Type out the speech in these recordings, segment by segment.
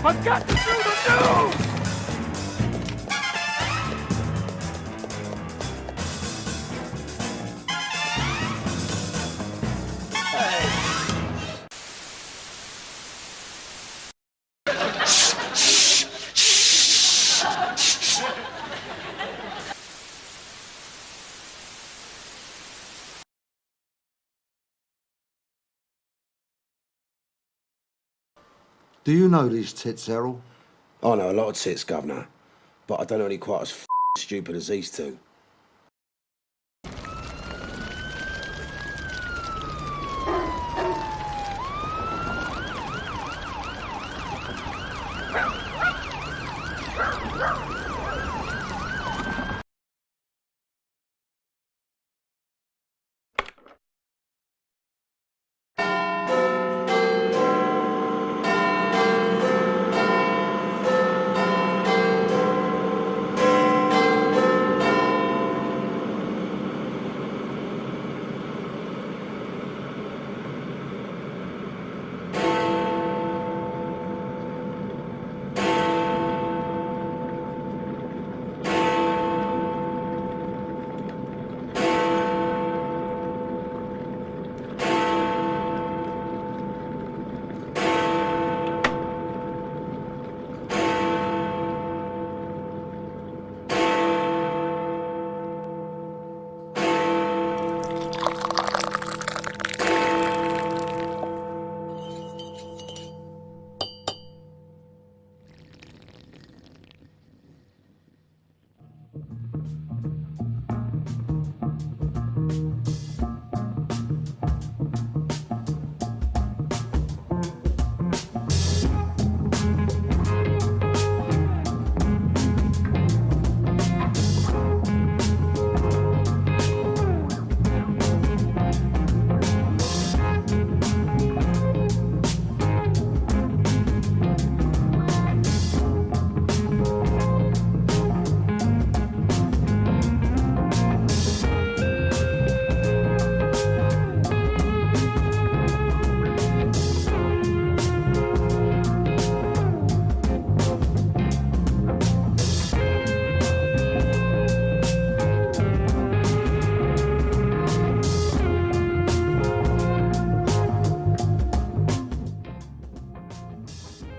I've got to do the news! Do you know these tits, Errol? I know a lot of tits, Governor, but I don't know any quite as stupid as these two.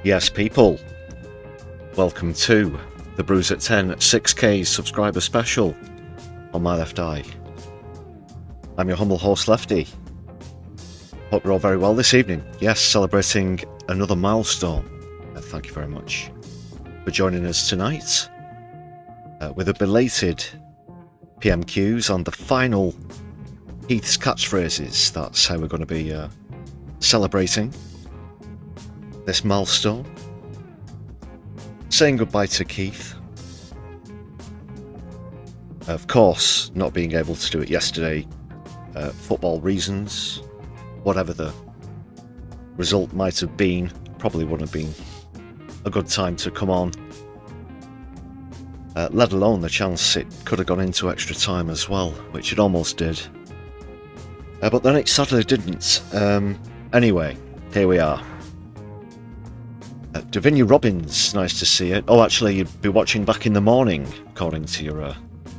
Yes, people, welcome to the Brews at 10 6K subscriber special on my left eye. I'm your humble host, Lefty. Hope you're all very well this evening. Yes, celebrating another milestone. Thank you very much for joining us tonight with a belated PMQs on the final Heath's Catchphrases. That's how we're going to be celebrating this milestone. Saying goodbye to Keith. Of course, not being able to do it yesterday, football reasons, whatever the result might have been, probably wouldn't have been a good time to come on. Let alone the chance it could have gone into extra time as well, which it almost did. But then it sadly didn't. Anyway, here we are. Davinia Robbins, nice to see you. Oh, actually, you'd be watching back in the morning, according to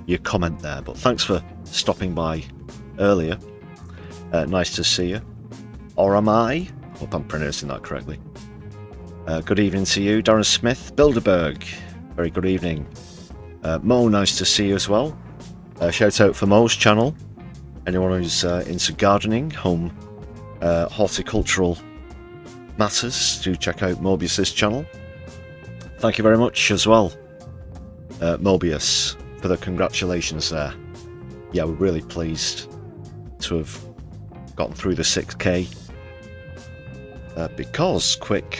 your comment there. But thanks for stopping by earlier. Nice to see you. Or am I? Hope I'm pronouncing that correctly. Good evening to you, Darren Smith, Bilderberg. Very good evening. Mo, nice to see you as well. Shout out for Mo's channel. Anyone who's into gardening, home, horticultural matters, do check out Mobius's channel. Thank you very much as well, Mobius, for the congratulations there. Yeah, we're really pleased to have gotten through the 6K. Because, quick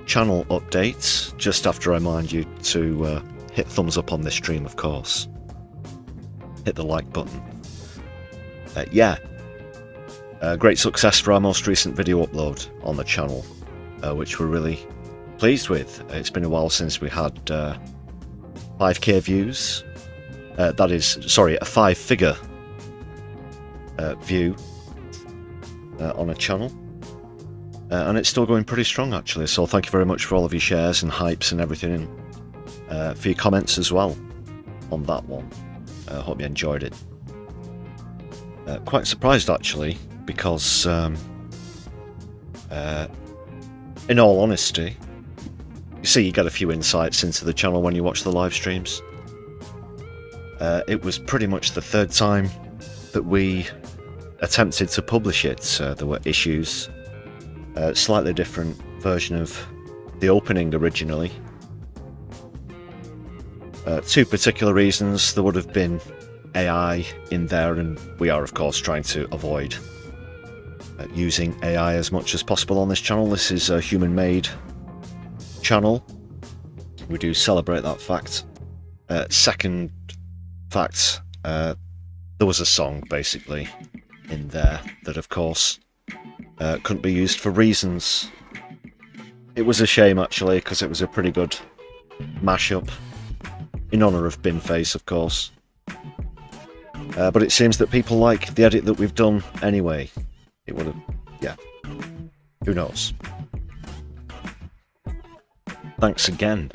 channel update, just after I remind you to hit thumbs up on this stream, of course. Hit the like button. Great success for our most recent video upload on the channel, which we're really pleased with. It's been a while since we had 5k views. That is, sorry, a 5-figure view on a channel. and it's still going pretty strong actually, so thank you very much for all of your shares and hypes and everything, and for your comments as well on that one. Hope you enjoyed it. Quite surprised actually, because in all honesty, you see you get a few insights into the channel when you watch the live streams. It was pretty much the third time that we attempted to publish it. There were issues, slightly different version of the opening originally. Two particular reasons. There would have been AI in there, and we are of course trying to avoid using AI as much as possible on this channel. This is a human-made channel. We do celebrate that fact. Second fact, there was a song basically in there that of course couldn't be used for reasons. It was a shame actually, because it was a pretty good mashup in honour of Binface of course. But it seems that people like the edit that we've done anyway. It would have, yeah, who knows. Thanks again.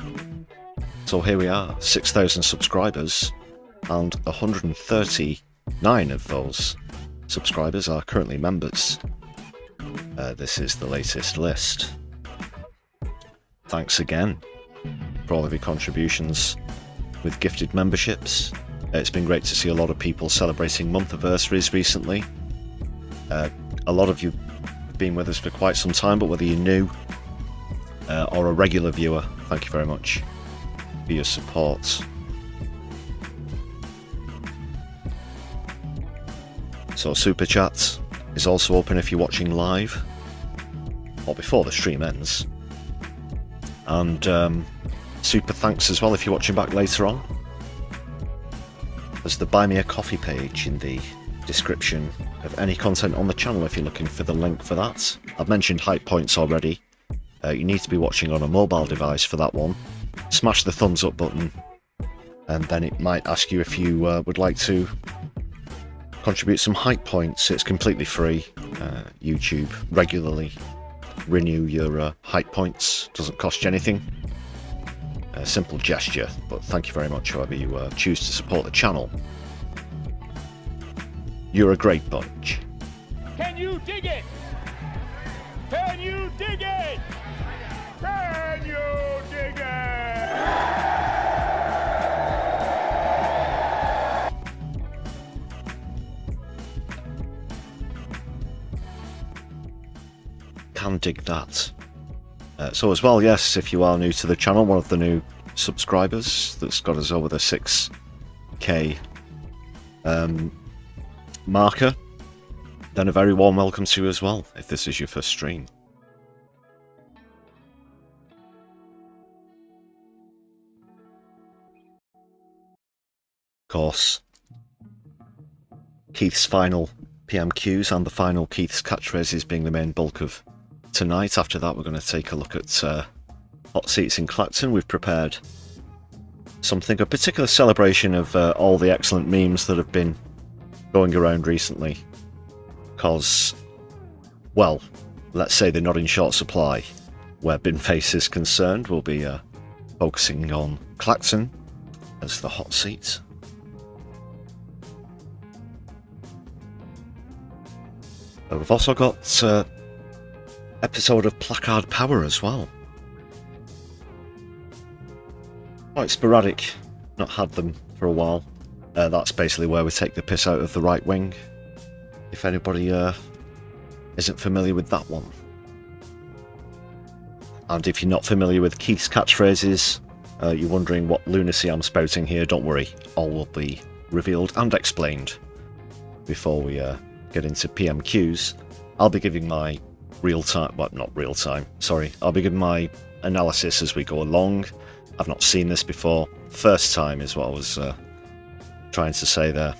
So here we are, 6,000 subscribers, and 139 of those subscribers are currently members. This is the latest list. Thanks again for all of your contributions with gifted memberships. It's been great to see a lot of people celebrating month anniversaries recently. A lot of you have been with us for quite some time, but whether you're new or a regular viewer, thank you very much for your support. So Super Chat is also open if you're watching live, or before the stream ends. And super thanks as well if you're watching back later on. There's the Buy Me a Coffee page in the description of any content on the channel if you're looking for the link for that. I've mentioned hype points already. You need to be watching on a mobile device for that one. Smash the thumbs up button, and then it might ask you if you would like to contribute some hype points. It's completely free. YouTube regularly renew your hype points. Doesn't cost you anything. A simple gesture, but thank you very much however you choose to support the channel. You're a great bunch. Can you dig it? Can you dig it? Can you dig it? Can dig that. So as well, yes, if you are new to the channel, one of the new subscribers that's got us over the 6k marker, then a very warm welcome to you as well, if this is your first stream. Of course, Keith's final PMQs and the final Keith's catchphrases being the main bulk of tonight. After that, we're going to take a look at hot seats in Clacton. We've prepared something, a particular celebration of all the excellent memes that have been going around recently, because, well, let's say they're not in short supply where Binface is concerned. We'll be focusing on Clacton as the hot seat. We've also got episode of Placard Power as well. Quite sporadic, not had them for a while. That's basically where we take the piss out of the right wing, if anybody isn't familiar with that one. And if you're not familiar with Keith's catchphrases, you're wondering what lunacy I'm spouting here, don't worry, all will be revealed and explained before we get into PMQs. I'll be giving my real-time, well, not real-time, sorry, I'll be giving my analysis as we go along. I've not seen this before. First time is what I was trying to say there.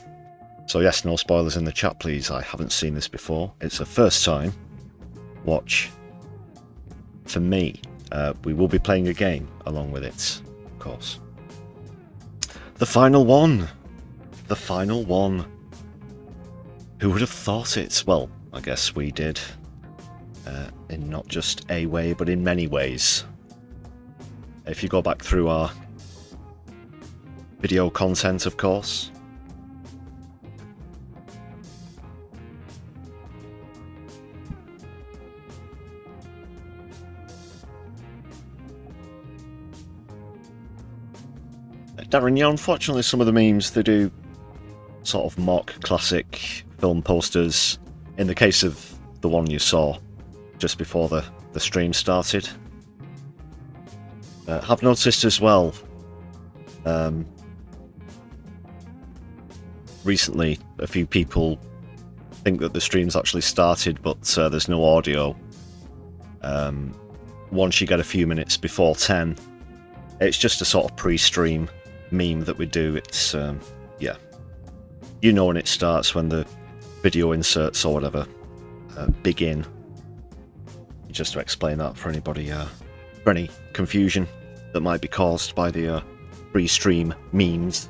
So yes, no spoilers in the chat please, I haven't seen this before. It's a first time watch for me. We will be playing a game along with it, of course. The final one! The final one! Who would have thought it? Well, I guess we did. in not just a way, but in many ways. If you go back through our video content, of course, Darren, yeah, unfortunately some of the memes, they do sort of mock classic film posters. In the case of the one you saw just before the stream started. Have noticed as well, recently a few people think that the stream's actually started, but there's no audio. Once you get a few minutes before 10, it's just a sort of pre-stream meme that we do. It's yeah, you know when it starts, when the video inserts or whatever begin. Just to explain that for anybody, for any confusion that might be caused by the pre-stream memes,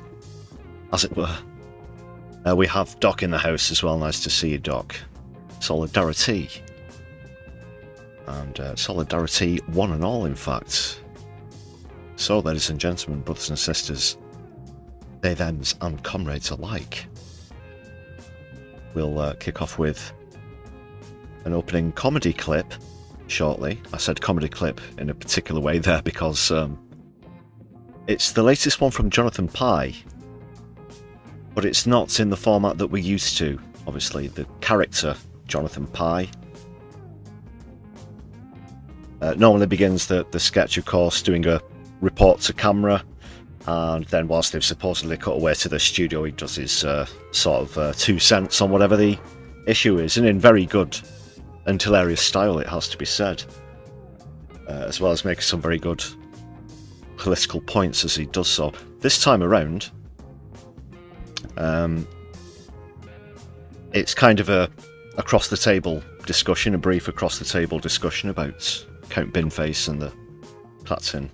as it were. We have Doc in the house as well. Nice to see you, Doc. Solidarity. And Solidarity one and all, in fact. So, ladies and gentlemen, brothers and sisters, they, thems and comrades alike, we'll kick off with an opening comedy clip shortly. I said comedy clip in a particular way there because it's the latest one from Jonathan Pie, but it's not in the format that we're used to. Obviously, the character Jonathan Pie normally begins the sketch, of course, doing a report to camera, and then whilst they've supposedly cut away to the studio, he does his sort of 2 cents on whatever the issue is, and in very good and hilarious style, it has to be said, as well as making some very good political points as he does so. This time around, it's kind of a across-the-table discussion, a brief across-the-table discussion about Count Binface and the Clacton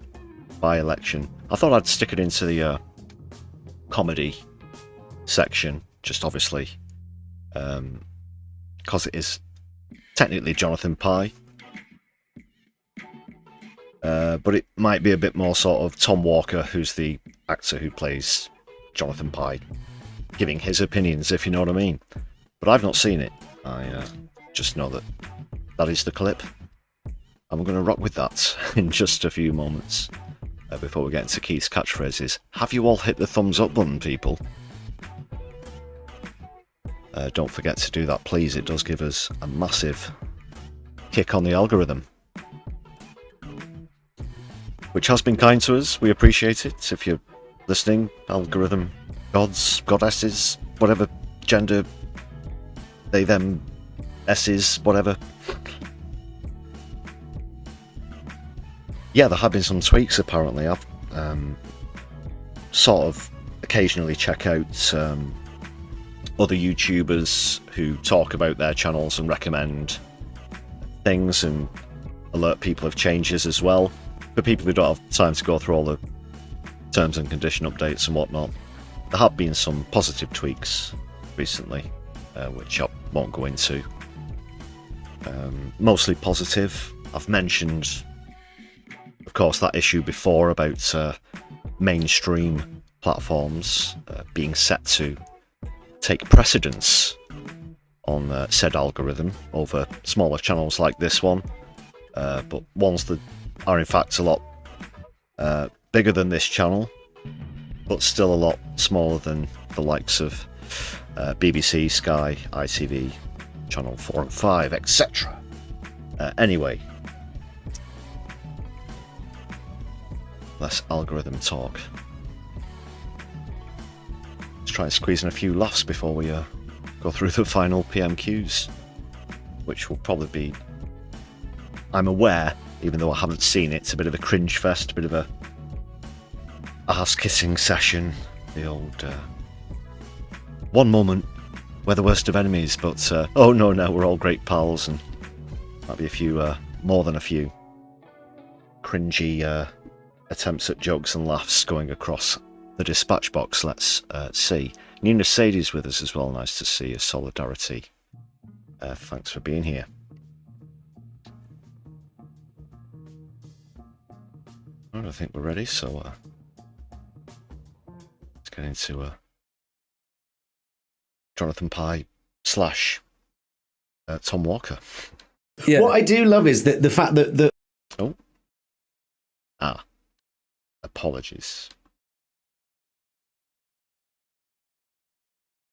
by-election. I thought I'd stick it into the comedy section, just obviously because it is technically Jonathan Pie, but it might be a bit more sort of Tom Walker, who's the actor who plays Jonathan Pie, giving his opinions, if you know what I mean. But I've not seen it. I just know that that is the clip. I'm going to rock with that in just a few moments. Before we get into Keith's catchphrases, have you all hit the thumbs up button, people? Don't forget to do that, please. It does give us a massive kick on the algorithm, which has been kind to us. We appreciate it. If you're listening, algorithm gods, goddesses, whatever gender they, them, s's, whatever. Yeah, there have been some tweaks apparently. I've sort of occasionally check out other YouTubers who talk about their channels and recommend things and alert people of changes as well. For people who don't have time to go through all the terms and condition updates and whatnot, there have been some positive tweaks recently, which I won't go into. Mostly positive. I've mentioned, of course, that issue before about mainstream platforms being set to take precedence on said algorithm over smaller channels like this one, but ones that are in fact a lot bigger than this channel, but still a lot smaller than the likes of BBC, Sky, ITV, Channel 4 and 5, etc. Anyway, less algorithm talk. Let's try and squeeze in a few laughs before we go through the final PMQs, which will probably be, I'm aware, even though I haven't seen it, it's a bit of a cringe fest, a bit of a ass-kissing session, the old one moment we're the worst of enemies, but oh no, we're all great pals, and might be a few, more than a few, cringy attempts at jokes and laughs going across the dispatch box. Let's see. Nina Sadie's with us as well. Nice to see you. Solidarity. Thanks for being here. Right, I think we're ready, so let's get into Jonathan Pie / Tom Walker. Yeah. What I do love is that the fact that apologies.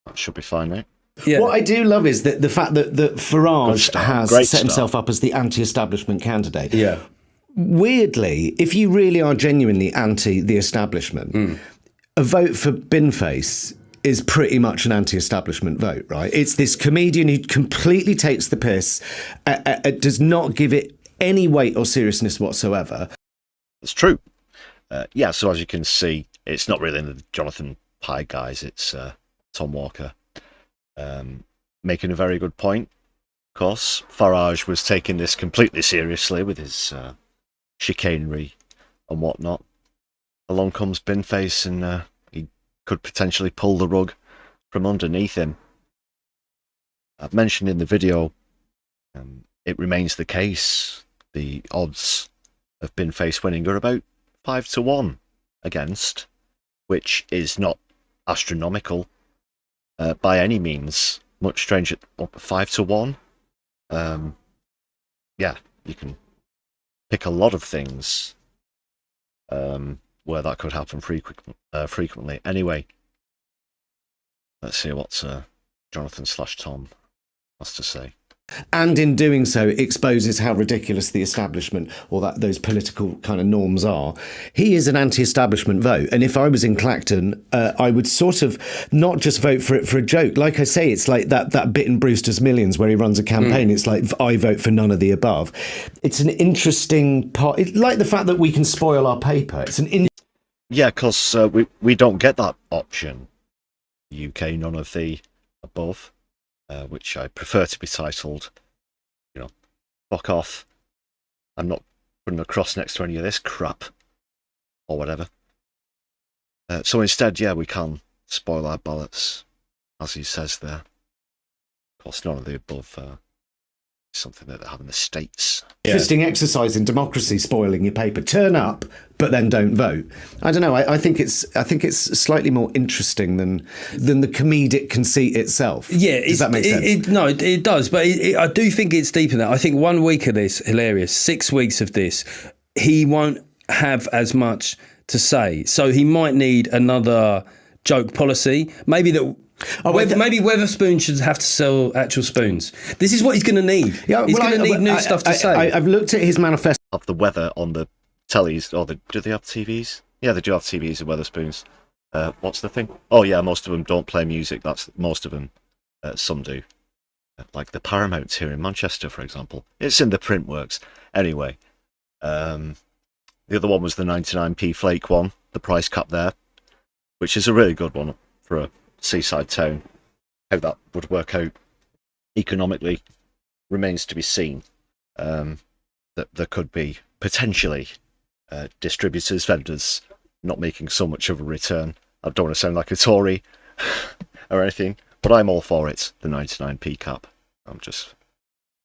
That should be fine, mate. Yeah. What I do love is that the fact that Farage has set himself up as the anti-establishment candidate. Yeah. Weirdly, if you really are genuinely anti the establishment, a vote for Binface is pretty much an anti-establishment vote, right? It's this comedian who completely takes the piss, does not give it any weight or seriousness whatsoever. It's true. So as you can see, it's not really the Jonathan Pie guys, it's Tom Walker. Making a very good point. Of course, Farage was taking this completely seriously with his chicanery and whatnot. Along comes Binface and he could potentially pull the rug from underneath him. I've mentioned in the video, it remains the case. The odds of Binface winning are about 5-1 against, which is not astronomical by any means. Much strange at 5-1. You can pick a lot of things where that could happen frequently. Anyway, let's see what Jonathan / Tom has to say. And in doing so, exposes how ridiculous the establishment or those political kind of norms are. He is an anti-establishment vote. And if I was in Clacton, I would sort of not just vote for it for a joke. Like I say, it's like that bit in Brewster's Millions where he runs a campaign. It's like, I vote for none of the above. It's an interesting part. It's like the fact that we can spoil our paper. It's an because we don't get that option. UK, none of the above. Which I prefer to be titled, fuck off. I'm not putting a cross next to any of this crap, or whatever. So instead, we can spoil our ballots, as he says there. Of course, none of the above something that they have in the States. Interesting exercise in democracy, spoiling your paper. Turn up, but then don't vote. I don't know. I think it's slightly more interesting than the comedic conceit itself. Yeah, does that make sense? It does. But I do think it's deeper than that. I think 1 week of this, hilarious. 6 weeks of this, he won't have as much to say. So he might need another joke policy. Maybe that. Maybe Weatherspoon should have to sell actual spoons. This is what he's going to need. He's going to need new stuff to say. I've looked at his manifesto. Of the weather on the tellies, do they have TVs? Yeah, they do have TVs and Weatherspoons. What's the thing? Oh yeah, most of them don't play music. That's most of them. Some do. Like the Paramount here in Manchester, for example. It's in the print works. Anyway, the other one was the 99p flake one, the price cap there, which is a really good one for a seaside town. How that would work out economically remains to be seen. That there could be potentially distributors, vendors not making so much of a return. I don't want to sound like a Tory or anything, but I'm all for it, the 99p cap. I'm just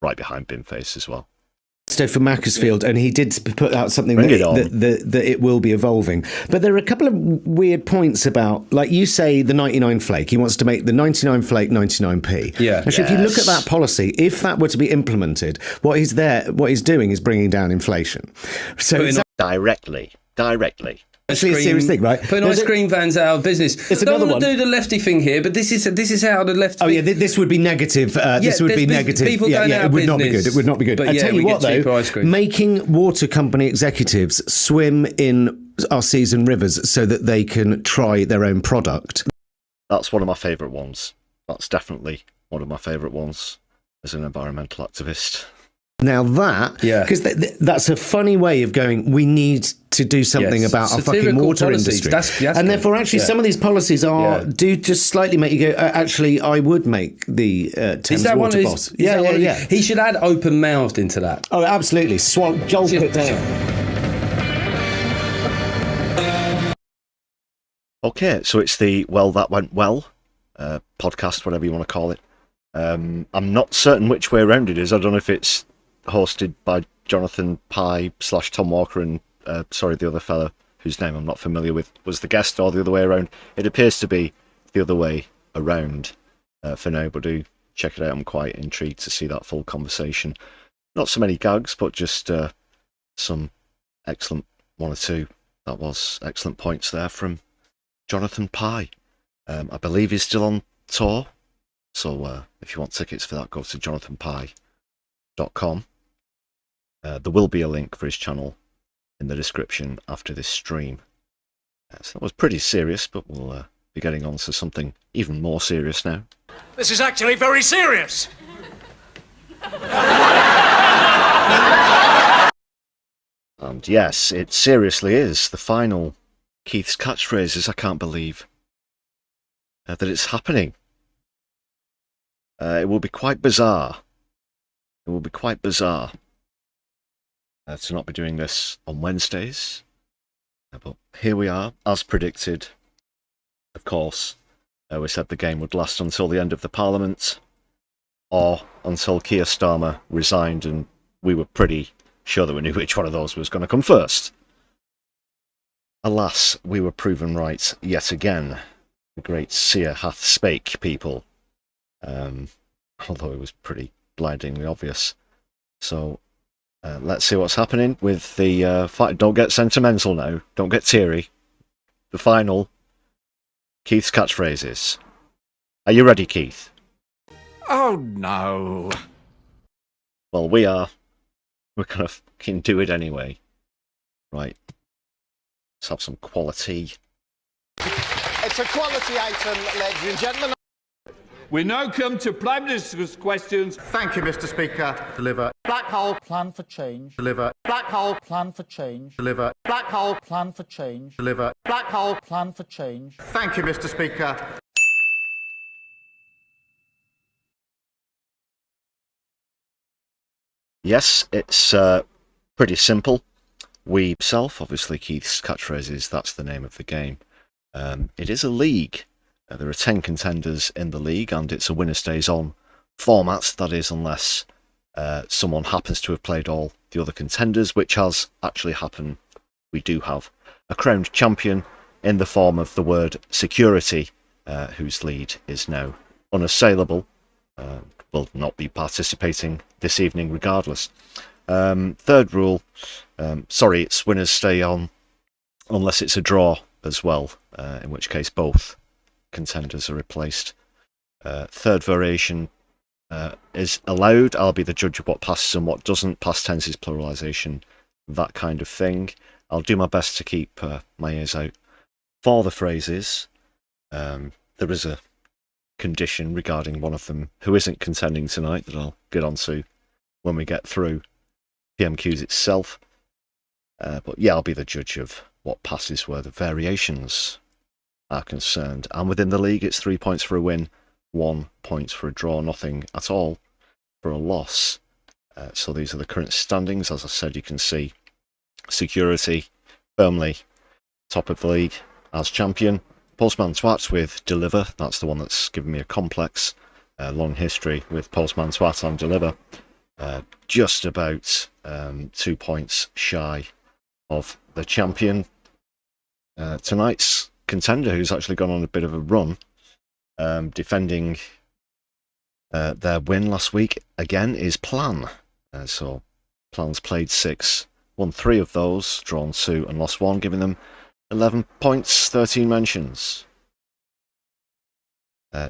right behind Binface as well. For Macclesfield, and he did put out something that it will be evolving. But there are a couple of weird points about, like you say, the 99 flake. He wants to make the 99 flake 99p. Yeah. Actually, if you look at that policy, if that were to be implemented, what he's doing is bringing down inflation. So directly. Actually, a serious thing, right? Putting ice cream vans out of business. It's I don't another want to one. do the Lefty thing here, but this is how the Lefty. Oh yeah, this would be negative. This would be negative. People going out it would of not be business. good. It would not be good. But I tell you what, though, making water company executives swim in our seas and rivers so that they can try their own product. That's one of my favourite ones. That's definitely one of my favourite ones as an environmental activist. Now because that's a funny way of going, we need to do something about our fucking water industry. That's and therefore, actually, some of these policies do just slightly make you go, actually, I would make the Thames Water boss. Yeah. He should add open-mouthed into that. Oh, absolutely. Jolt it down. Okay, so it's the Well That Went Well podcast, whatever you want to call it. I'm not certain which way around it is. I don't know if it's hosted by Jonathan Pie / Tom Walker and the other fellow whose name I'm not familiar with was the guest, or the other way around. It appears to be the other way around for now, but do check it out. I'm quite intrigued to see that full conversation. Not so many gags, but just some excellent, one or two, that was excellent points there from Jonathan Pye. I believe he's still on tour, so if you want tickets for that, go to jonathanpye.com. There will be a link for his channel in the description after this stream. So that was pretty serious, but we'll be getting on to something even more serious now. This is actually very serious. And yes, it seriously is the final Keith's Catchphrases. I can't believe that it's happening. It will be quite bizarre. It will be quite bizarre to not be doing this on Wednesdays. But here we are, as predicted. Of course, we said the game would last until the end of the Parliament, or until Keir Starmer resigned, and we were pretty sure that we knew which one of those was going to come first. Alas, we were proven right yet again. The great seer hath spake, people. Although it was pretty blindingly obvious. So, let's see what's happening with the fight. Don't get sentimental now. Don't get teary. The final Keith's Catchphrases. Are you ready, Keith? Oh, no. Well, we are. We're going to fucking do it anyway. Right. Let's have some quality. It's a quality item, ladies and gentlemen. We now come to Prime Minister's questions. Thank you, Mr. Speaker. Deliver. Black hole. Plan for change. Deliver. Black hole. Plan for change. Deliver. Black hole. Plan for change. Deliver. Black hole. Plan for change. Thank you, Mr. Speaker. Yes, it's pretty simple. We self, obviously, Keith's Catchphrases, that's the name of the game. It is a league. There are 10 contenders in the league, and it's a winner stays on format. That is, unless someone happens to have played all the other contenders, which has actually happened. We do have a crowned champion in the form of the word security, whose lead is now unassailable. Will not be participating this evening regardless. Third rule, sorry, it's winners stay on unless it's a draw as well, in which case both contenders are replaced. Third variation is allowed. I'll be the judge of what passes and what doesn't. Past tense is pluralisation, that kind of thing. I'll do my best to keep my ears out for the phrases. There is a condition regarding one of them who isn't contending tonight that I'll get onto when we get through PMQs itself. But yeah, I'll be the judge of what passes where the variations are concerned. And within the league, it's 3 points for a win, 1 point for a draw, nothing at all for a loss. So these are the current standings. As I said, you can see security firmly top of the league as champion. Postman Twat with Deliver, that's the one that's given me a complex long history with Postman Twat and Deliver. Just about 2 points shy of the champion. Tonight's contender, who's actually gone on a bit of a run, defending their win last week again, is Plan. So Plan's played 6, won 3 of those, drawn 2 and lost 1, giving them 11 points, 13 mentions.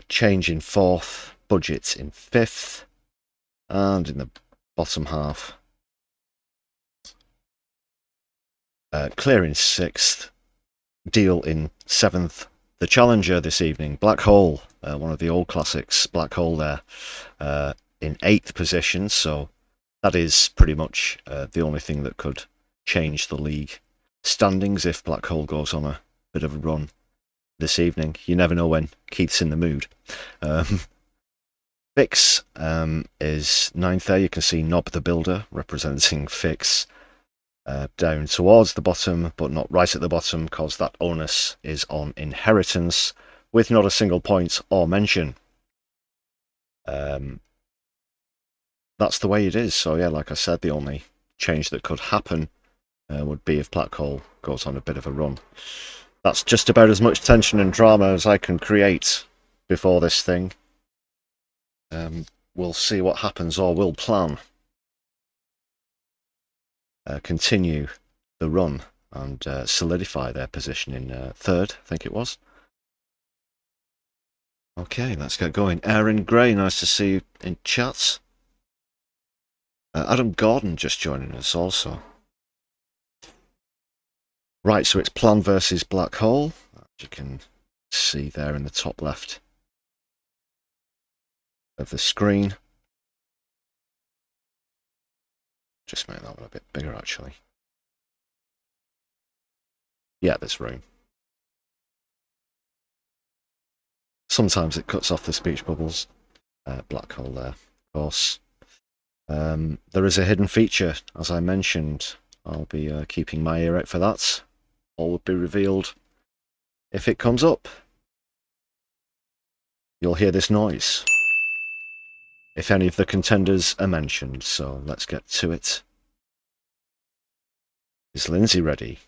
Change in 4th, Budget in 5th, and in the bottom half, Clear in 6th, Deal in 7th. The challenger this evening, Black Hole, one of the old classics, Black Hole there, in 8th position, so that is pretty much the only thing that could change the league standings if Black Hole goes on a bit of a run this evening. You never know when Keith's in the mood. Fix is 9th there. You can see Knob the Builder representing Fix down towards the bottom, but not right at the bottom, because that onus is on Inheritance with not a single point or mention. That's the way it is. So yeah, like I said, the only change that could happen would be if Black Hole goes on a bit of a run. That's just about as much tension and drama as I can create before this thing. We'll see what happens, or we'll plan. Continue the run and solidify their position in third, I think it was. Okay, let's get going. Aaron Gray, nice to see you in chat. Adam Gordon just joining us also. Right, so it's Plan versus Black Hole, as you can see there in the top left of the screen. Just make that one a bit bigger, actually. Yeah, there's room. Sometimes it cuts off the speech bubbles. Black Hole there, of course. There is a hidden feature, as I mentioned. I'll be keeping my ear out for that. All will be revealed if it comes up. You'll hear this noise if any of the contenders are mentioned, so let's get to it. Is Lindsay ready?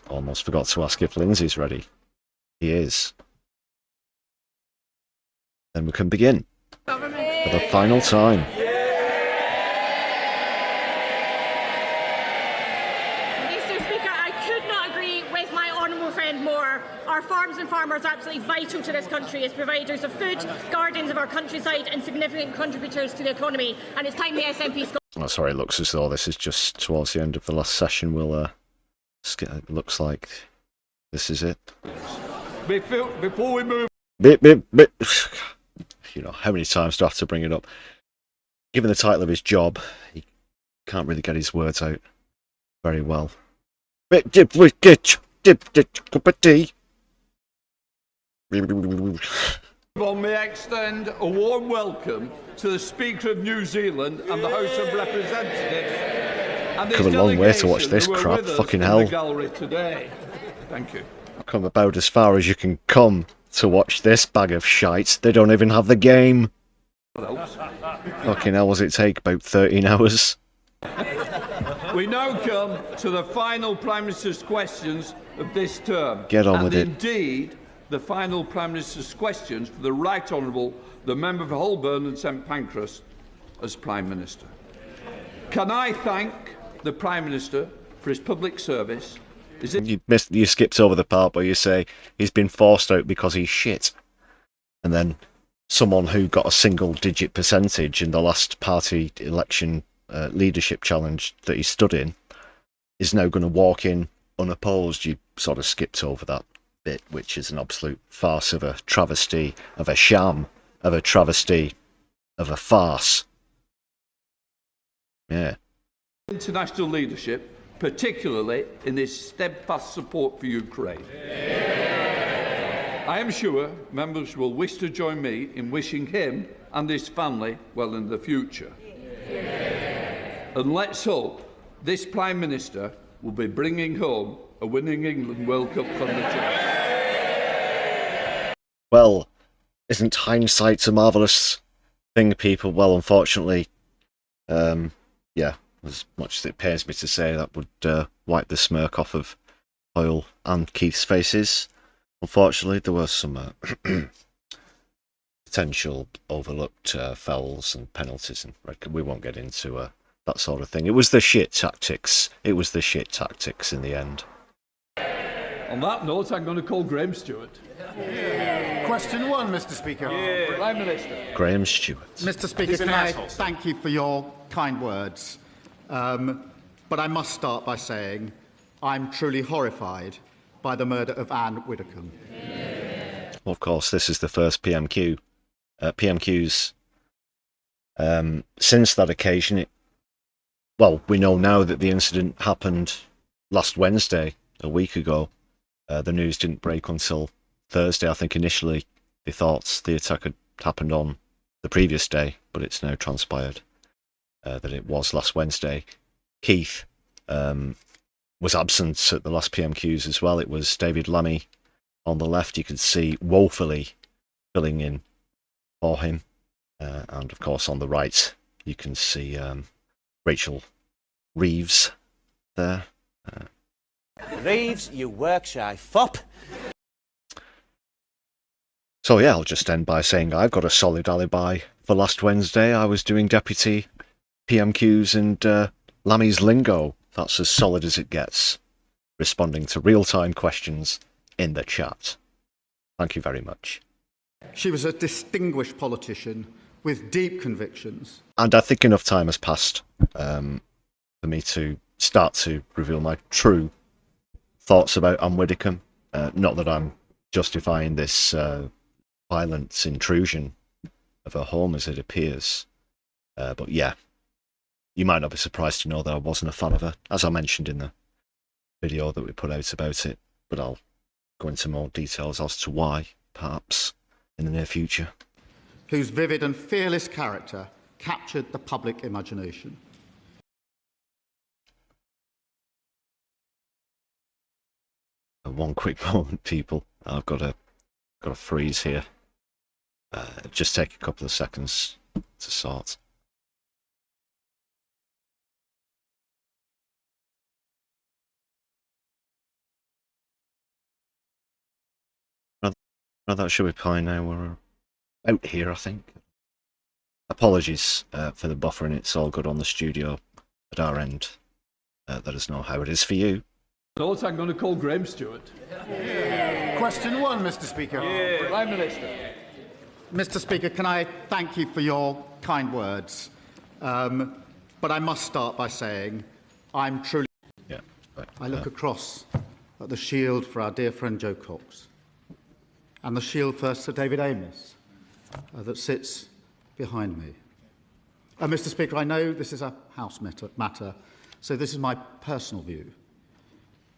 Almost forgot to ask if Lindsay's ready. He is. Then we can begin for the final time. Mr. Speaker, I could not agree with my honourable friend more. Our farms and farmers are absolutely vital to this country as providers of food, guardians of our countryside and significant contributors to the economy. And it's time the SNP... Oh, sorry, it looks as though this is just towards the end of the last session. We'll it looks like this is it. Before we move... You know, how many times do I have to bring it up? Given the title of his job, he can't really get his words out very well. Let me extend a warm welcome to the Speaker of New Zealand and the House of Representatives. And come a long way to watch this crap, fucking hell. Thank you. Come about as far as you can come to watch this bag of shite. They don't even have the game. Fucking hell, was it take about 13 hours? We now come to the final Prime Minister's questions of this term. Get on with it. Indeed, the final Prime Minister's questions for the Right Honourable, the Member for Holborn and St Pancras, as Prime Minister. Can I thank the Prime Minister for his public service? You skipped over the part where you say he's been forced out because he's shit. And then someone who got a single-digit percentage in the last party election leadership challenge that he stood in is now going to walk in unopposed. You sort of skipped over that bit, which is an absolute farce of a travesty, of a sham, of a travesty, of a farce. Yeah. International leadership, particularly in his steadfast support for Ukraine. I am sure members will wish to join me in wishing him and his family well in the future. And let's hope this Prime Minister will be bringing home a winning England World Cup from the team. Well, isn't hindsight a marvellous thing, people? Well, unfortunately, yeah, as much as it pains me to say, that would wipe the smirk off of Hoyle and Keith's faces. Unfortunately, there were some potential overlooked fouls and penalties, and we won't get into that sort of thing. It was the shit tactics. It was the shit tactics in the end. On that note, I'm going to call Graham Stewart. Question 1, Mr. Speaker. Prime Minister. Graham Stewart. Mr. Speaker, can I thank you for your kind words? But I must start by saying I'm truly horrified by the murder of Anne Widdecombe. Well, of course, this is the first PMQ. PMQs since that occasion. Well, we know now that the incident happened last Wednesday, a week ago. The news didn't break until Thursday. I think initially they thought the attack had happened on the previous day, but it's now transpired that it was last Wednesday. Keith was absent at the last PMQs as well. It was David Lammy on the left. You could see woefully filling in for him. And of course on the right you can see Rachel Reeves there. Reeves, you work-shy fop. So yeah, I'll just end by saying I've got a solid alibi for last Wednesday. I was doing deputy PMQs and Lammy's lingo. That's as solid as it gets. Responding to real-time questions in the chat. Thank you very much. She was a distinguished politician with deep convictions. And I think enough time has passed for me to start to reveal my true thoughts about Anne Widdecombe. Not that I'm justifying this violent intrusion of her home as it appears. But yeah, you might not be surprised to know that I wasn't a fan of her, as I mentioned in the video that we put out about it. But I'll go into more details as to why, perhaps, in the near future. Whose vivid and fearless character captured the public imagination. One quick moment, people. I've got a freeze here. Just take a couple of seconds to sort. No, that should be fine now. We're out here, I think. Apologies for the buffering. It's all good on the studio at our end. Let us know how it is for you. Note I'm going to call Graham Stewart. Question 1, Mr. Speaker. Prime Minister. Mr. Speaker, can I thank you for your kind words? But I must start by saying I'm truly... Yeah. Right. I look across at the shield for our dear friend Jo Cox and the shield for Sir David Amess that sits behind me. Mr. Speaker, I know this is a House matter, so this is my personal view.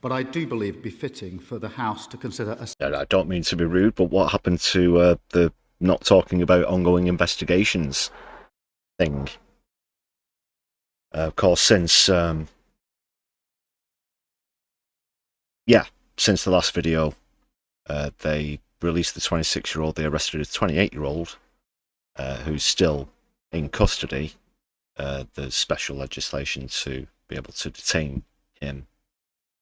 But I do believe it befitting for the House to consider a... I don't mean to be rude, but what happened to the not talking about ongoing investigations thing? Of course, since since the last video, they released the 26-year-old. They arrested a 28-year-old who's still in custody. There's special legislation to be able to detain him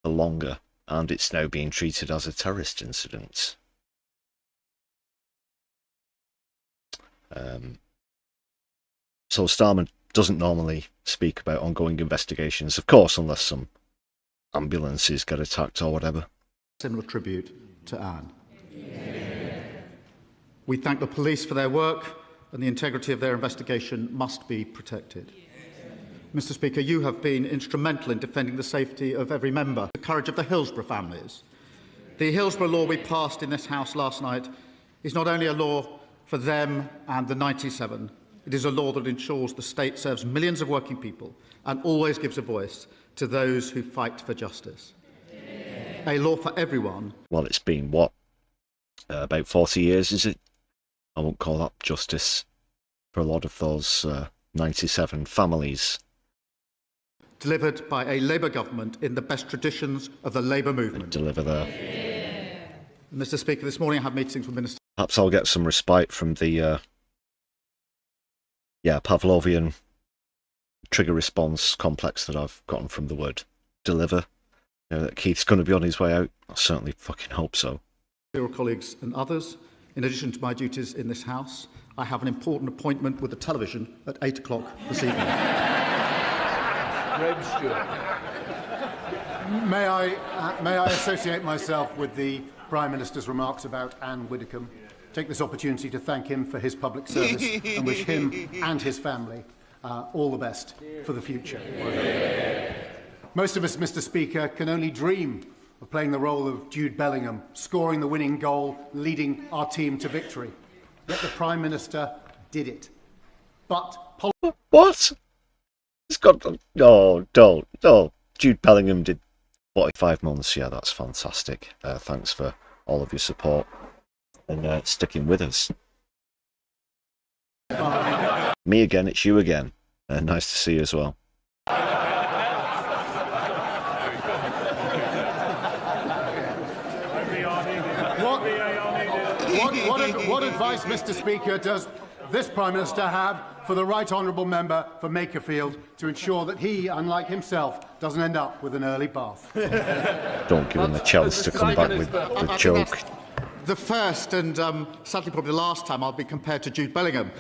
for longer, and it's now being treated as a terrorist incident. So Starmer doesn't normally speak about ongoing investigations, of course, unless some ambulances get attacked or whatever. Similar tribute to Anne. We thank the police for their work, and the integrity of their investigation must be protected. Mr. Speaker, you have been instrumental in defending the safety of every member, the courage of the Hillsborough families. The Hillsborough law we passed in this House last night is not only a law for them and the 97, it is a law that ensures the state serves millions of working people and always gives a voice to those who fight for justice. A law for everyone. Well, it's been, what, about 40 years, is it? I won't call that justice for a lot of those 97 families. Delivered by a Labour government in the best traditions of the Labour movement. Deliver there. Mr. Speaker, this morning I have meetings with Minister... Perhaps I'll get some respite from the Pavlovian trigger response complex that I've gotten from the word deliver. You know, that Keith's going to be on his way out. I certainly fucking hope so. Dear colleagues and others, in addition to my duties in this House, I have an important appointment with the television at 8 o'clock this evening. May I associate myself with the Prime Minister's remarks about Anne Widdecombe? Take this opportunity to thank him for his public service and wish him and his family all the best for the future. Most of us, Mr. Speaker, can only dream of playing the role of Jude Bellingham, scoring the winning goal, leading our team to victory. Yet the Prime Minister did it. But... What? It's got... No, don't. Jude Bellingham did 45 months. Yeah, that's fantastic. Thanks for all of your support and sticking with us. Me again, it's you again. Nice to see you as well. What advice, Mr. Speaker, does this Prime Minister have for the Right Honourable Member for Makerfield to ensure that he, unlike himself, doesn't end up with an early bath. Don't give him a chance to come back with the joke. The first and sadly probably the last time I'll be compared to Jude Bellingham.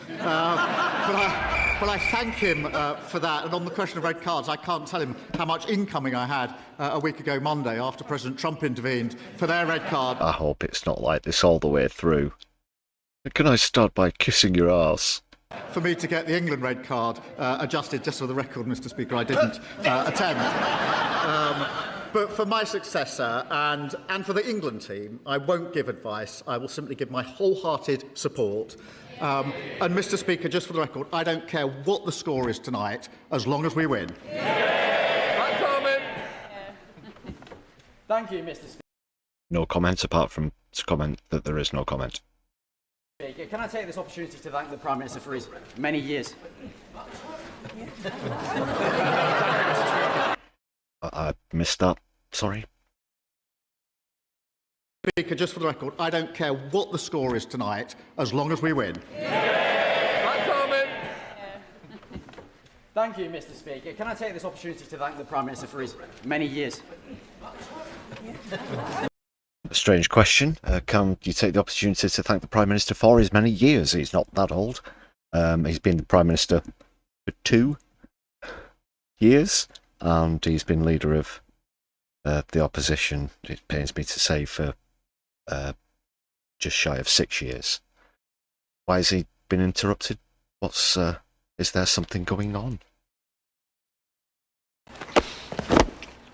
But I thank him for that. And on the question of red cards, I can't tell him how much incoming I had a week ago Monday after President Trump intervened for their red card. I hope it's not like this all the way through. Can I start by kissing your arse? For me to get the England red card adjusted, just for the record, Mr. Speaker, I didn't attempt. But for my successor and for the England team, I won't give advice. I will simply give my wholehearted support. And Mr. Speaker, just for the record, I don't care what the score is tonight, as long as we win. Thank you, Mr. Speaker. No comment apart from to comment that there is no comment. Can I take this opportunity to thank the Prime Minister for his many years? I missed that. Sorry. Speaker, just for the record, I don't care what the score is tonight, as long as we win. Thank you, Mr. Speaker. Can I take this opportunity to thank the Prime Minister for his many years? A strange question. Can you take the opportunity to thank the Prime Minister for his many years? He's not that old. He's been the Prime Minister for 2 years, and he's been leader of the opposition, it pains me to say, for just shy of 6 years. Why has he been interrupted? Is there something going on?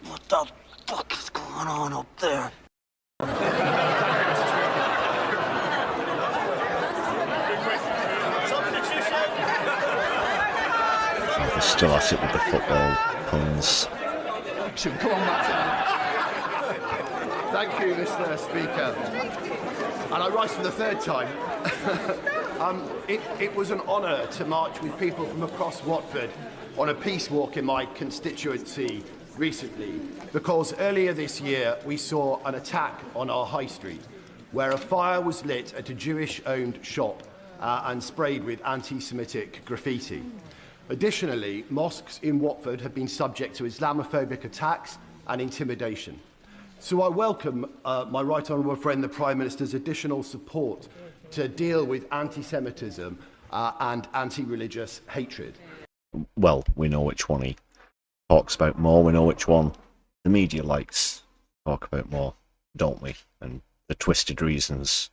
What the fuck is going on up there? They're still at it with the football puns. Come on, Matt. Thank you, Mr. Speaker. And I rise for the third time. It was an honour to march with people from across Watford on a peace walk in my constituency recently, because earlier this year we saw an attack on our high street where a fire was lit at a Jewish-owned shop and sprayed with anti-Semitic graffiti. Additionally, mosques in Watford have been subject to Islamophobic attacks and intimidation. So I welcome my right honourable friend, the Prime Minister's additional support to deal with anti-Semitism and anti-religious hatred. Well, we know which one he talks about more. We know which one the media likes to talk about more, don't we? And the twisted reasons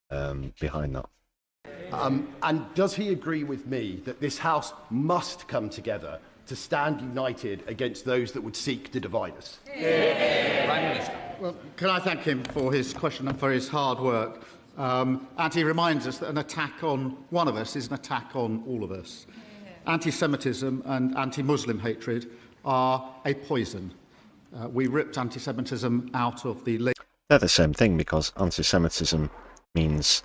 behind that. And does he agree with me that this House must come together to stand united against those that would seek to divide us? Prime Minister. Well, can I thank him for his question and for his hard work? And he reminds us that an attack on one of us is an attack on all of us. Anti-Semitism and anti-Muslim hatred are a poison. We ripped anti-Semitism out of the... They're the same thing, because anti-Semitism means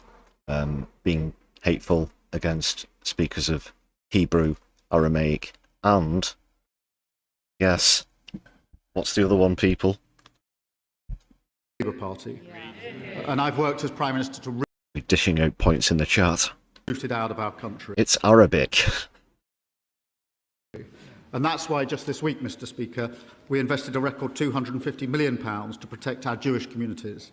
being hateful against speakers of Hebrew, Aramaic, and, yes, what's the other one, people? Labour Party. And I've worked as Prime Minister to Dishing out points in the chat. root it out of our country. It's Arabic. And that's why just this week, Mr. Speaker, we invested a record £250 million to protect our Jewish communities.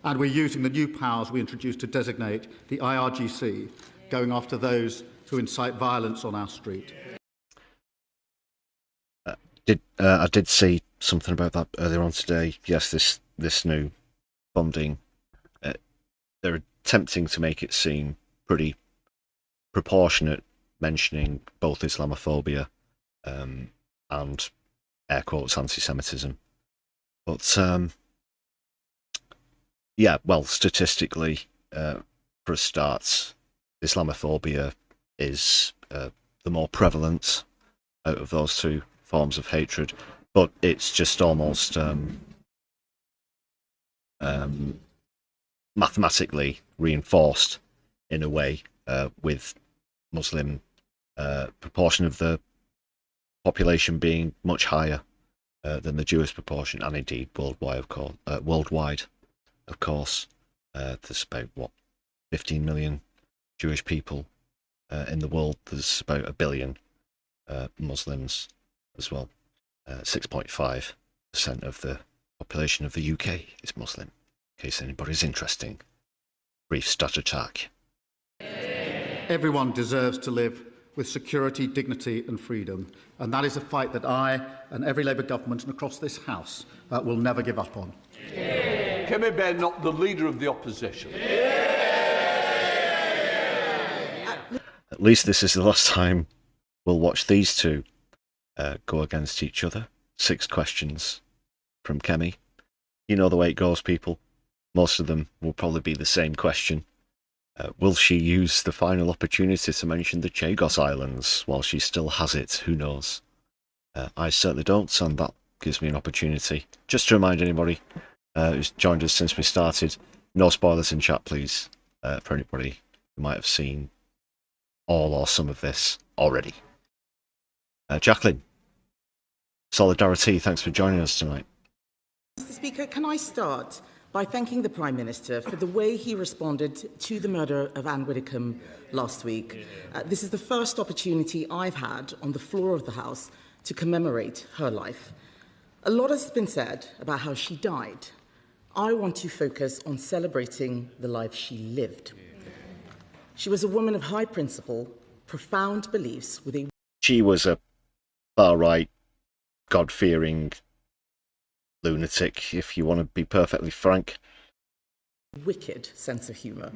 And we're using the new powers we introduced to designate the IRGC, going after those who incite violence on our street. I did see something about that earlier on today. Yes, this new funding, they're attempting to make it seem pretty proportionate, mentioning both Islamophobia and, air quotes, anti-Semitism. But, yeah, well, statistically, for a start, Islamophobia is the more prevalent out of those two forms of hatred, but it's just almost mathematically reinforced in a way with Muslim proportion of the population being much higher than the Jewish proportion, and indeed worldwide, of course. There's about 15 million Jewish people in the world. There's about 1 billion Muslims as well. 6.5% of the population of the UK is Muslim, in case anybody's interested. Brief stat attack. Everyone deserves to live with security, dignity and freedom. And that is a fight that I and every Labour government and across this House will never give up on. Kemi Bear, not the leader of the opposition. At least this is the last time we'll watch these two go against each other. 6 questions from Kemi. You know the way it goes, people. Most of them will probably be the same question. Will she use the final opportunity to mention the Chagos Islands while she still has it? Who knows? I certainly don't, and that gives me an opportunity. Just to remind anybody who's joined us since we started, no spoilers in chat, please, for anybody who might have seen all or some of this already. Jacqueline, Solidari-Tea, thanks for joining us tonight. Mr. Speaker, can I start by thanking the Prime Minister for the way he responded to the murder of Anne Widdecombe last week. This is the first opportunity I've had on the floor of the House to commemorate her life. A lot has been said about how she died. I want to focus on celebrating the life she lived. She was a woman of high principle, profound beliefs with a... She was a far-right, God-fearing lunatic, if you want to be perfectly frank. Wicked sense of humour.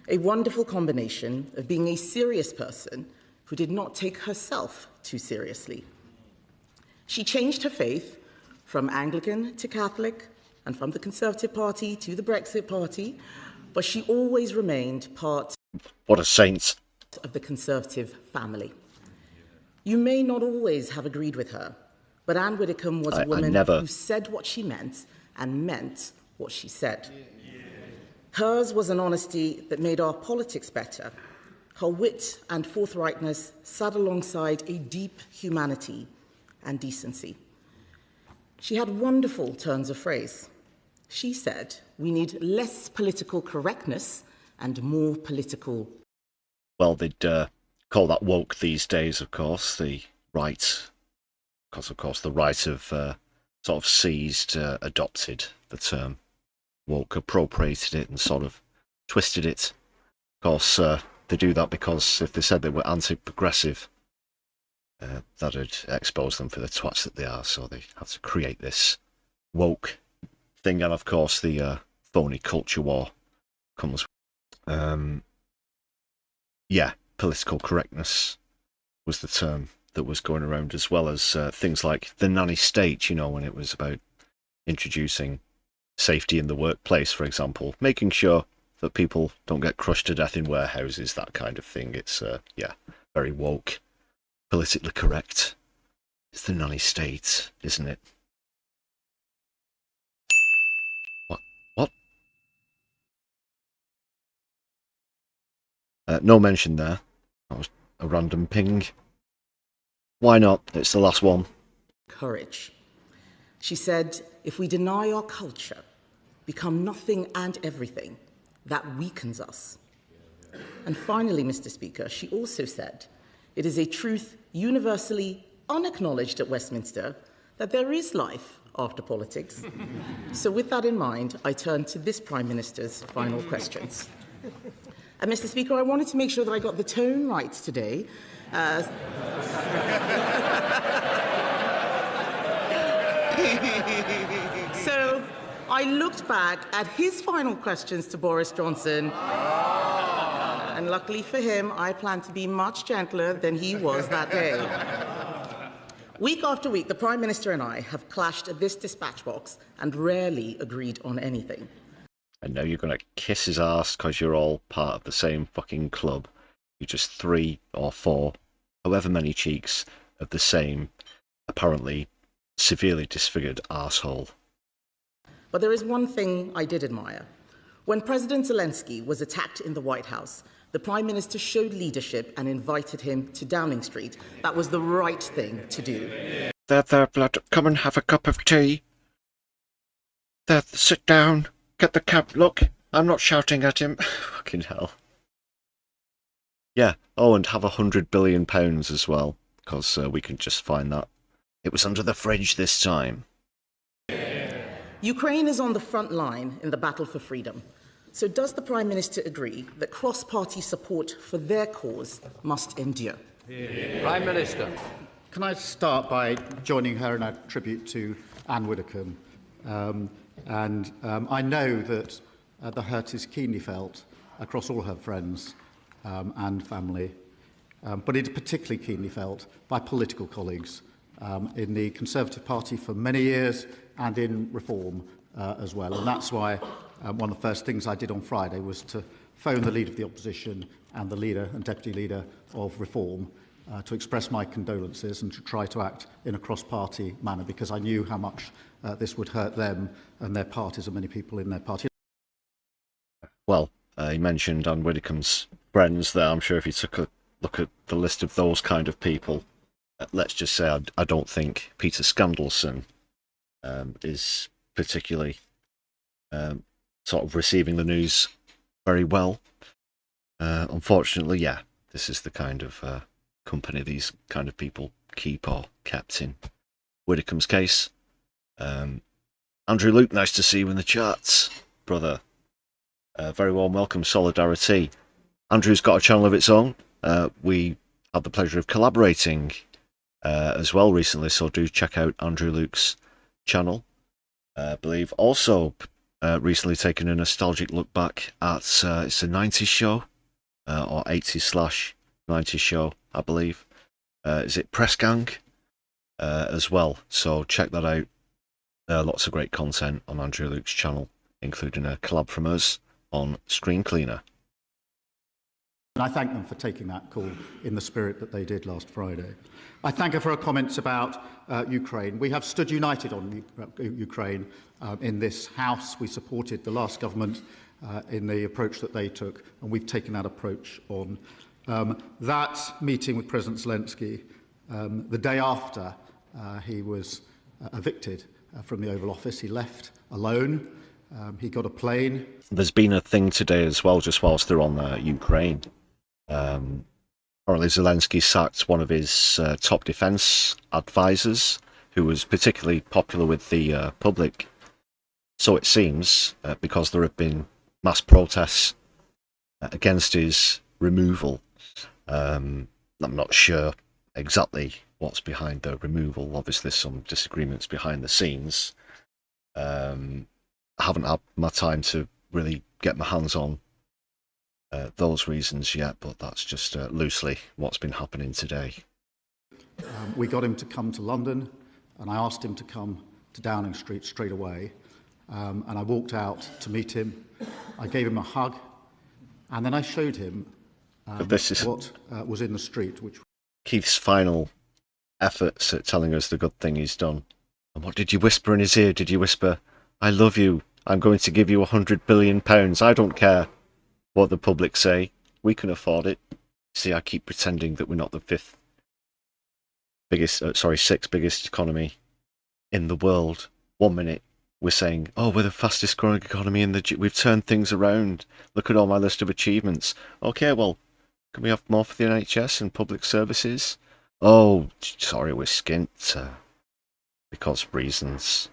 A wonderful combination of being a serious person who did not take herself too seriously. She changed her faith from Anglican to Catholic and from the Conservative Party to the Brexit Party, but she always remained part... What a saint. ...of the Conservative family. You may not always have agreed with her, but Anne Widdecombe was a woman who said what she meant and meant what she said. Hers was an honesty that made our politics better. Her wit and forthrightness sat alongside a deep humanity and decency. She had wonderful turns of phrase. She said, we need less political correctness and more political... Well, they'd call that woke these days, of course, the right... Because, of course, the right have sort of seized, adopted the term woke, appropriated it and sort of twisted it. Of course, they do that because if they said they were anti-progressive, that'd expose them for the twats that they are, so they have to create this woke thing. And, of course, the phony culture war comes. Yeah, political correctness was the term that was going around, as well as things like the nanny state, you know, when it was about introducing safety in the workplace, for example, making sure that people don't get crushed to death in warehouses, that kind of thing. It's, yeah, very woke, politically correct. It's the nanny state, isn't it? What? No mention there. That was a random ping. Why not? It's the last one. Courage. She said, if we deny our culture, become nothing and everything, that weakens us. And finally, Mr. Speaker, she also said, it is a truth universally unacknowledged at Westminster that there is life after politics. So with that in mind, I turn to this Prime Minister's final questions. And Mr. Speaker, I wanted to make sure that I got the tone right today. So I looked back at his final questions to Boris Johnson, and luckily for him, I plan to be much gentler than he was that day. Week after week, the Prime Minister and I have clashed at this dispatch box and rarely agreed on anything. And now you're going to kiss his ass because you're all part of the same fucking club. You're just 3 or 4, however many cheeks of the same, apparently severely disfigured arsehole. But there is one thing I did admire. When President Zelensky was attacked in the White House, the Prime Minister showed leadership and invited him to Downing Street. That was the right thing to do. There, blood, come and have a cup of tea. There, sit down, get the cab. Look, I'm not shouting at him. Fucking hell. Yeah. Oh, and have £100 billion as well, because we can just find that. It was under the fridge this time. Ukraine is on the front line in the battle for freedom. So does the Prime Minister agree that cross-party support for their cause must endure? Prime Minister. Can I start by joining her in a tribute to Anne Widdecombe? I know that the hurt is keenly felt across all her friends and family, but it is particularly keenly felt by political colleagues in the Conservative Party for many years and in Reform as well. And that's why one of the first things I did on Friday was to phone the Leader of the Opposition and the Leader and Deputy Leader of Reform to express my condolences and to try to act in a cross-party manner, because I knew how much this would hurt them and their parties and many people in their party. Well, he mentioned Anne Widdecombe's friends there. I'm sure if you took a look at the list of those kind of people, let's just say I don't think Peter Scandelson is particularly sort of receiving the news very well. Unfortunately, yeah, this is the kind of company these kind of people keep or kept in. Widdecombe's case. Andrew Luke, nice to see you in the charts, brother. Very warm welcome, Solidari-Tea. Andrew's got a channel of its own. We had the pleasure of collaborating as well recently, so do check out Andrew Luke's channel. I believe also recently taken a nostalgic look back at it's a 90s show or 80s/90s show, I believe. Is it Press Gang as well? So check that out. Lots of great content on Andrew Luke's channel, including a collab from us on Screen Cleaner. And I thank them for taking that call in the spirit that they did last Friday. I thank her for her comments about Ukraine. We have stood united on Ukraine in this House. We supported the last government in the approach that they took, and we've taken that approach on. That meeting with President Zelensky, the day after he was evicted from the Oval Office, he left alone. He got a plane. There's been a thing today as well, just whilst they're on Ukraine. Apparently Zelensky sacked one of his top defence advisors, who was particularly popular with the public. So it seems, because there have been mass protests against his removal. I'm not sure exactly what's behind the removal. Obviously some disagreements behind the scenes. I haven't had my time to really get my hands on those reasons yet, but that's just loosely what's been happening today. We got him to come to London, and I asked him to come to Downing Street straight away. And I walked out to meet him. I gave him a hug, and then I showed him what was in the street. Which Keith's final efforts at telling us the good thing he's done. And what did you whisper in his ear? Did you whisper, "I love you, I'm going to give you £100 billion. I don't care what the public say. We can afford it." See, I keep pretending that we're not the sixth biggest economy in the world. 1 minute we're saying, "Oh, we're the fastest growing economy in we've turned things around. Look at all my list of achievements." Okay, well, can we have more for the NHS and public services? Oh, sorry, we're skint because reasons.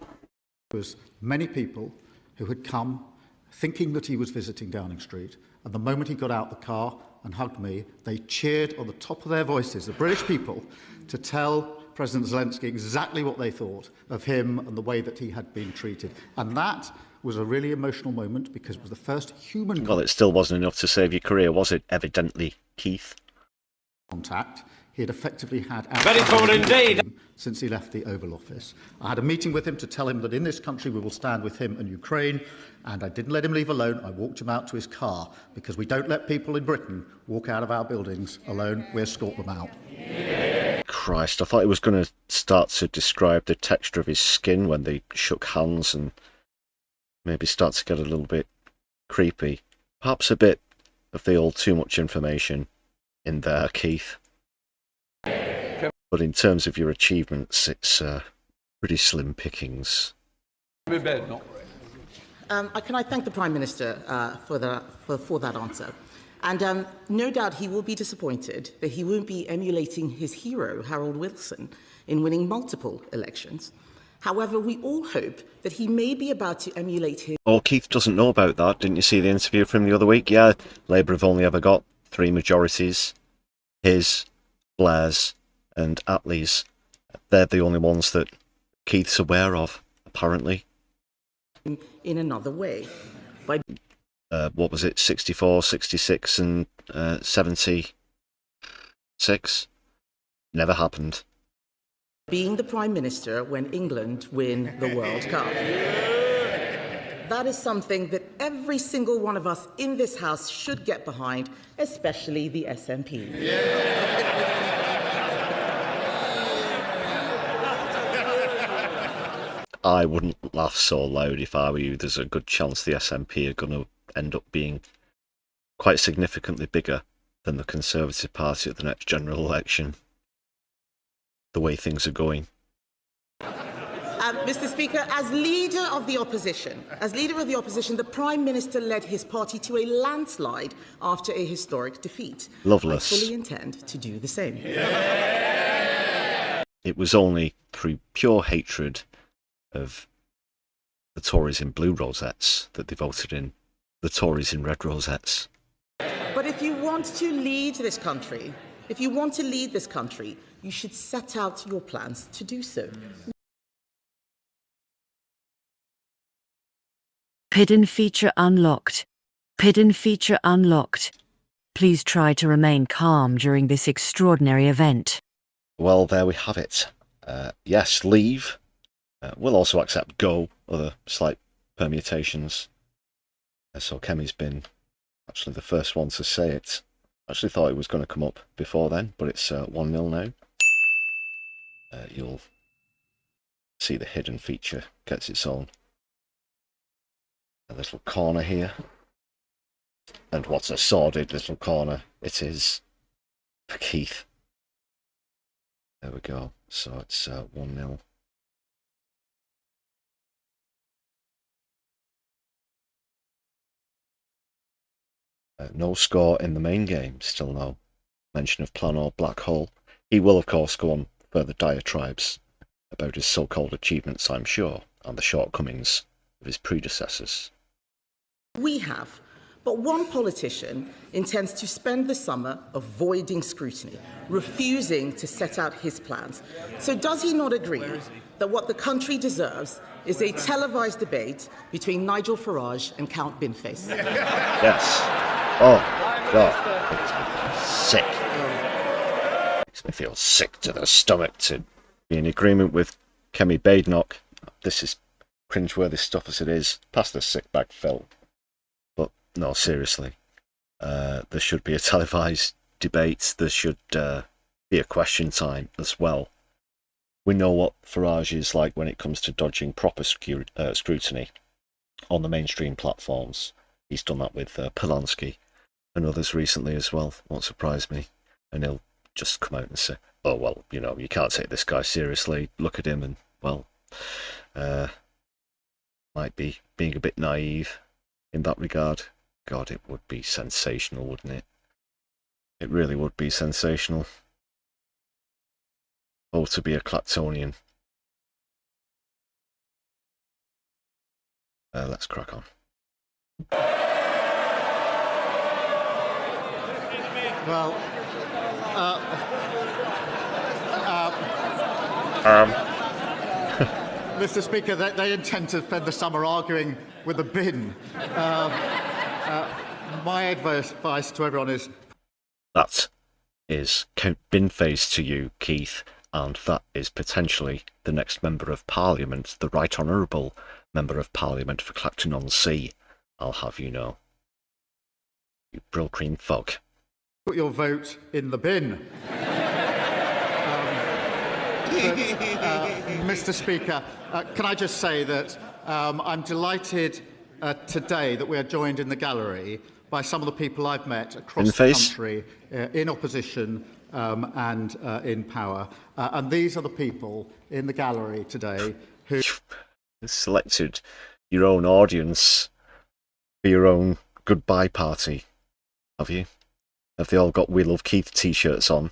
There was many people who had come thinking that he was visiting Downing Street, and the moment he got out the car and hugged me, they cheered on the top of their voices, the British people, to tell President Zelensky exactly what they thought of him and the way that he had been treated. And that was a really emotional moment, because it was the first human... Well, it still wasn't enough to save your career, was it? Evidently, Keith. ...contact he had effectively had... Very cool indeed. ...since he left the Oval Office. I had a meeting with him to tell him that in this country we will stand with him and Ukraine, and I didn't let him leave alone. I walked him out to his car, because we don't let people in Britain walk out of our buildings alone. We escort them out. Christ, I thought he was going to start to describe the texture of his skin when they shook hands and maybe start to get a little bit creepy. Perhaps a bit of the old too much information in there, Keith. But in terms of your achievements, it's pretty slim pickings. Can I thank the Prime Minister for that answer? And no doubt he will be disappointed that he won't be emulating his hero, Harold Wilson, in winning multiple elections. However, we all hope that he may be about to emulate his... Oh, Keith doesn't know about that. Didn't you see the interview from the other week? Yeah, Labour have only ever got 3 majorities. His, Blair's and Attlee's. They're the only ones that Keith's aware of, apparently. In another way. By... what was it? 64, 66 and 76? Never happened. Being the Prime Minister when England win the World Cup. That is something that every single one of us in this House should get behind, especially the SNP. I wouldn't laugh so loud if I were you. There's a good chance the SNP are going to end up being quite significantly bigger than the Conservative Party at the next general election. The way things are going. Mr. Speaker, as leader of the opposition, the Prime Minister led his party to a landslide after a historic defeat. Loveless. I fully intend to do the same. It was only through pure hatred of the Tories in blue rosettes that they voted in the Tories in red rosettes. But if you want to lead this country, you should set out your plans to do so. Hidden feature unlocked. Hidden feature unlocked. Please try to remain calm during this extraordinary event. Well, there we have it. Yes, leave. We'll also accept go, other slight permutations. So Kemi's been actually the first one to say it. I actually thought it was going to come up before then, but it's 1-0 now. You'll see the hidden feature gets its own a little corner here. And what a sordid little corner it is for Keith. There we go. So it's 1-0. No score in the main game, still no mention of plan or black hole. He will, of course, go on further diatribes about his so-called achievements, I'm sure, and the shortcomings of his predecessors. We have, but one politician intends to spend the summer avoiding scrutiny, refusing to set out his plans. So does he not agree that what the country deserves is a televised debate between Nigel Farage and Count Binface? Yes. Oh, God. Makes me sick. Makes me feel sick to the stomach to be in agreement with Kemi Badenoch. This is cringeworthy stuff as it is. Past the sick bag, Phil. But no, seriously. There should be a televised debate. There should be a question time as well. We know what Farage is like when it comes to dodging proper scrutiny on the mainstream platforms. He's done that with Polanski and others recently as well. Won't surprise me. And he'll just come out and say, oh, well, you know, you can't take this guy seriously. Look at him and, well, might be being a bit naive in that regard. God, it would be sensational, wouldn't it? It really would be sensational. Oh, to be a Clactonian. Let's crack on. Well, Mr. Speaker, they intend to spend the summer arguing with the bin. My advice to everyone is... That is Count Binface to you, Keith, and that is potentially the next Member of Parliament, the Right Honourable Member of Parliament for Clacton-on-Sea, I'll have you know. You brill cream fog. Put your vote in the bin. Mr. Speaker, can I just say that I'm delighted today that we are joined in the gallery by some of the people I've met across the country in opposition and in power. And these are the people in the gallery today who... Selected your own audience for your own goodbye party. Have you? Have they all got We Love Keith t-shirts on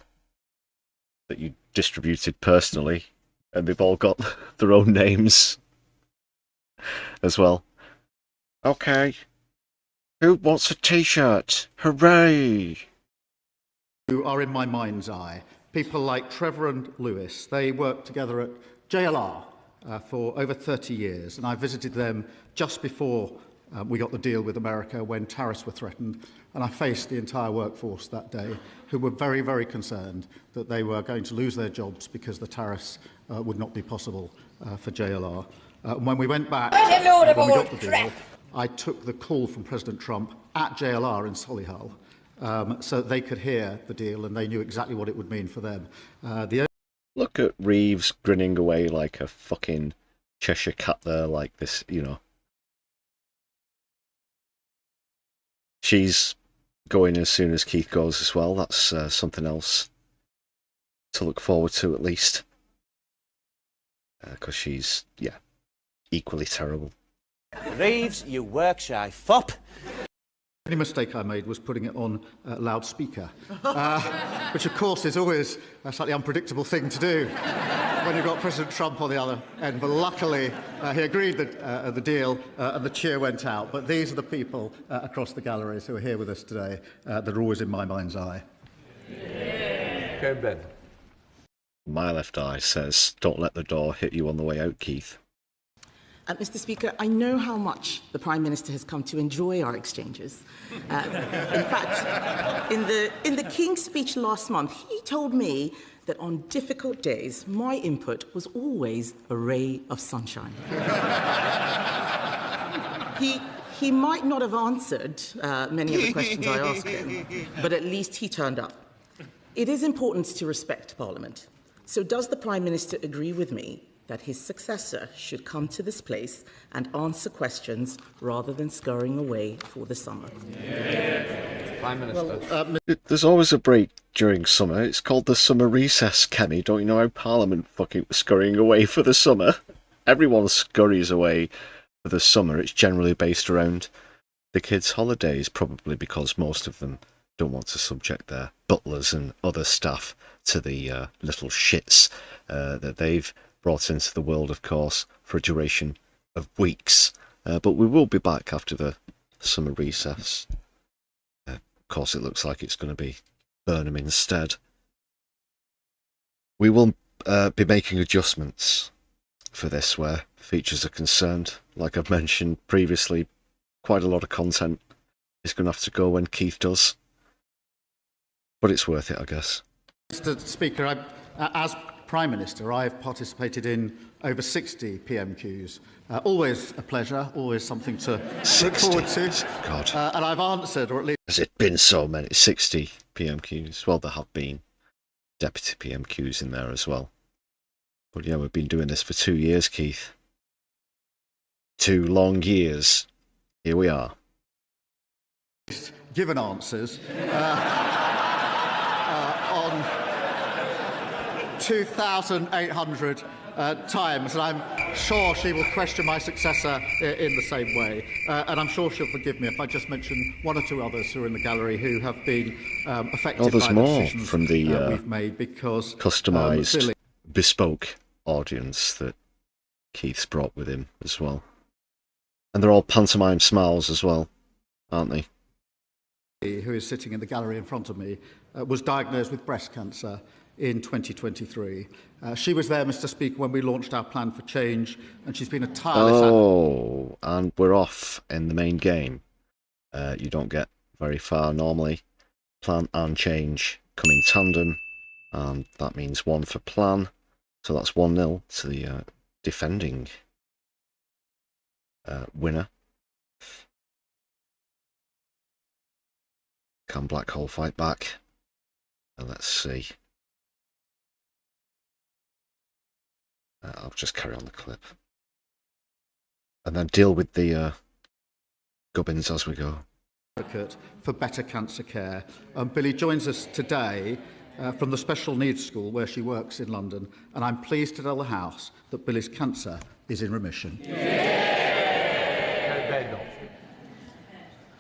that you distributed personally, and they've all got their own names as well? Okay. Who wants a t-shirt? Hooray! Who are in my mind's eye. People like Trevor and Lewis. They worked together at JLR for over 30 years, and I visited them just before we got the deal with America when tariffs were threatened, and I faced the entire workforce that day who were very, very concerned that they were going to lose their jobs because the tariffs would not be possible for JLR. And when we went back, when we got the deal, I took the call from President Trump at JLR in Solihull so that they could hear the deal and they knew exactly what it would mean for them. Look at Reeves grinning away like a fucking Cheshire cat there, like this, you know. She's going as soon as Keith goes as well. That's something else to look forward to, at least. Because she's, yeah, equally terrible. Reeves, you work-shy fop. The only mistake I made was putting it on loudspeaker, which of course is always a slightly unpredictable thing to do when you've got President Trump on the other end. But luckily, he agreed the deal and the cheer went out. But these are the people across the galleries who are here with us today that are always in my mind's eye. Okay, Ben. My left eye says, don't let the door hit you on the way out, Keith. Mr. Speaker, I know how much the Prime Minister has come to enjoy our exchanges. In fact, in the King's speech last month, he told me that on difficult days, my input was always a ray of sunshine. He might not have answered many of the questions I asked him, but at least he turned up. It is important to respect Parliament. So does the Prime Minister agree with me that his successor should come to this place and answer questions rather than scurrying away for the summer? Prime Minister. There's always a break during summer. It's called the summer recess, Kenny. Don't you know how Parliament fucking scurrying away for the summer? Everyone scurries away for the summer. It's generally based around the kids' holidays, probably because most of them don't want to subject their butlers and other staff to the little shits that they've brought into the world, of course, for a duration of weeks. But we will be back after the summer recess. Of course, it looks like it's going to be Burnham instead. We will be making adjustments for this where features are concerned. Like I've mentioned previously, quite a lot of content is going to have to go when Keith does. But it's worth it, I guess. Mr. Speaker, as Prime Minister, I've participated in over 60 PMQs. Always a pleasure, always something to look forward to. God. And I've answered, or at least... Has it been so many? 60 PMQs? Well, there have been deputy PMQs in there as well. But yeah, we've been doing this for 2 years, Keith. 2 long years. Here we are. Given answers on 2,800 times, and I'm sure she will question my successor in the same way. And I'm sure she'll forgive me if I just mention 1 or 2 others who are in the gallery who have been affected by the decisions from the we've made because customised, bespoke audience that Keith's brought with him as well. And they're all pantomime smiles as well, aren't they? Who is sitting in the gallery in front of me, was diagnosed with breast cancer in 2023. She was there, Mr. Speaker, when we launched our plan for change, and she's been a tireless... Oh, and we're off in the main game. You don't get very far normally. Plan and change come in tandem, and that means 1 for plan. So that's 1-0 to the defending winner. Can Black Hole fight back? Let's see. I'll just carry on the clip. And then deal with the gubbins as we go. Advocate for better cancer care. Billy joins us today from the Special Needs School where she works in London, and I'm pleased to tell the House that Billy's cancer is in remission.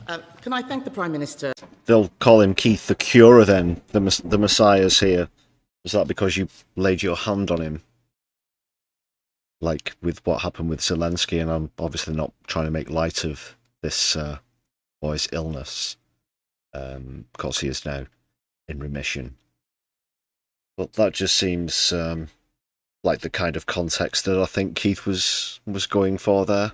Can I thank the Prime Minister? They'll call him Keith the Curer then. The Messiah's here. Was that because you laid your hand on him? Like with what happened with Zelensky, and I'm obviously not trying to make light of this boy's illness. Because he is now in remission. But that just seems like the kind of context that I think Keith was going for there.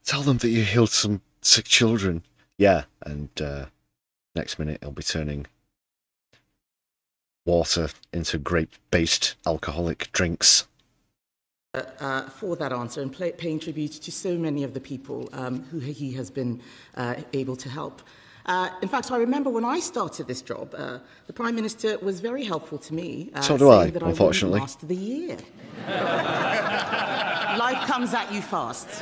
Tell them that you healed some sick children. Yeah, and next minute he'll be turning water into grape-based alcoholic drinks. For that answer and paying tribute to so many of the people who he has been able to help. In fact, I remember when I started this job, the Prime Minister was very helpful to me. So do I, that unfortunately. I wouldn't last the year. Life comes at you fast.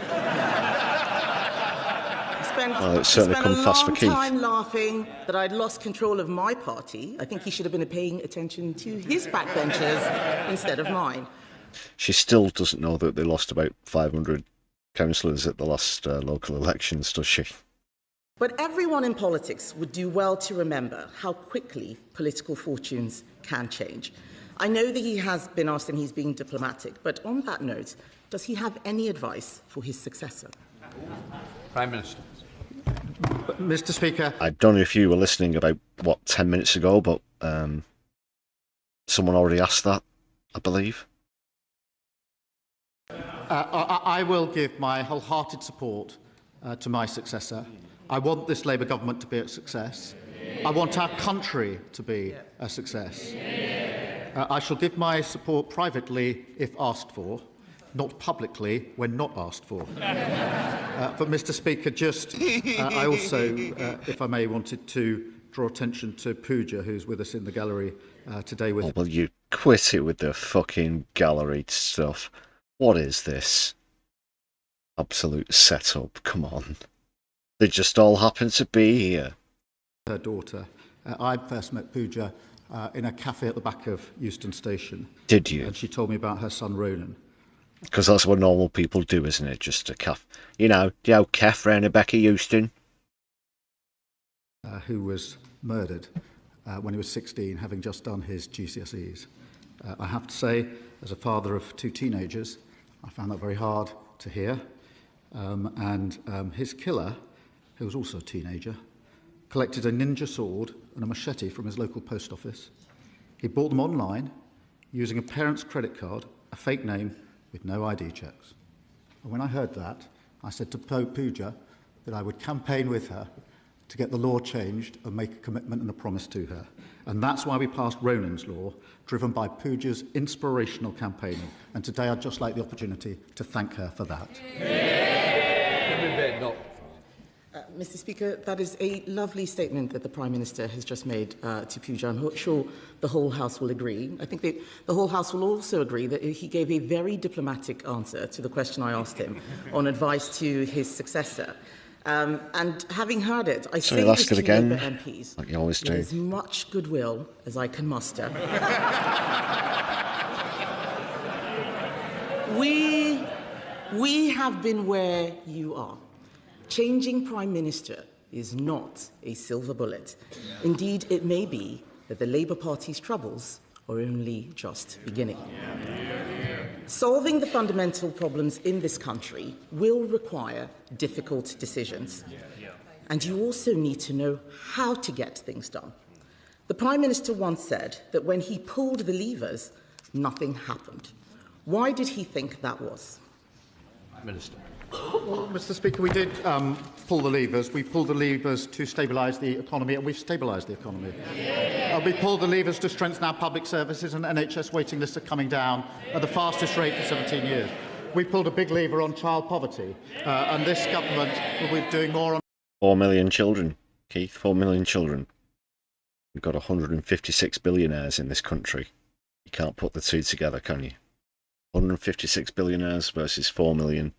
Well, it's certainly come fast for Keith. I spent a long time laughing that I'd lost control of my party. I think he should have been paying attention to his backbenchers instead of mine. She still doesn't know that they lost about 500 councillors at the last local elections, does she? But everyone in politics would do well to remember how quickly political fortunes can change. I know that he has been asked and he's being diplomatic, but on that note, does he have any advice for his successor? Prime Minister. Mr. Speaker. I don't know if you were listening about, 10 minutes ago, but someone already asked that, I believe. I will give my wholehearted support to my successor. I want this Labour government to be a success. I want our country to be a success. I shall give my support privately if asked for, not publicly when not asked for. But, Mr. Speaker, I also, if I may, wanted to draw attention to Pooja, who's with us in the gallery today. Oh, will you quit it with the fucking gallery stuff? What is this? Absolute setup, come on. They just all happen to be here. Her daughter. I first met Pooja in a cafe at the back of Euston Station. Did you? And she told me about her son Ronan. Because that's what normal people do, isn't it? Just a calf. You know, the old calf round the back of Euston. Who was murdered when he was 16, having just done his GCSEs. I have to say, as a father of two teenagers, I found that very hard to hear. His killer, who was also a teenager, collected a ninja sword and a machete from his local post office. He bought them online using a parent's credit card, a fake name, with no ID checks. And when I heard that, I said to Pooja that I would campaign with her to get the law changed and make a commitment and a promise to her. And that's why we passed Ronan's Law, driven by Pooja's inspirational campaigning. And today I'd just like the opportunity to thank her for that. Mr. Speaker, that is a lovely statement that the Prime Minister has just made to Pooja. I'm sure the whole House will agree. I think that the whole House will also agree that he gave a very diplomatic answer to the question I asked him on advice to his successor. And having heard it, I say this to Labour MPs, like you always do, with as much goodwill as I can muster. We have been where you are. Changing Prime Minister is not a silver bullet. Indeed, it may be that the Labour Party's troubles are only just beginning. Solving the fundamental problems in this country will require difficult decisions. And you also need to know how to get things done. The Prime Minister once said that when he pulled the levers, nothing happened. Why did he think that was? Minister. Well, Mr. Speaker, we did pull the levers. We pulled the levers to stabilise the economy, and we've stabilised the economy. We pulled the levers to strengthen our public services, and NHS waiting lists are coming down at the fastest rate for 17 years. We pulled a big lever on child poverty, and this government will be doing more on... 4 million children, Keith, 4 million children. We've got 156 billionaires in this country. You can't put the two together, can you? 156 billionaires versus 4 million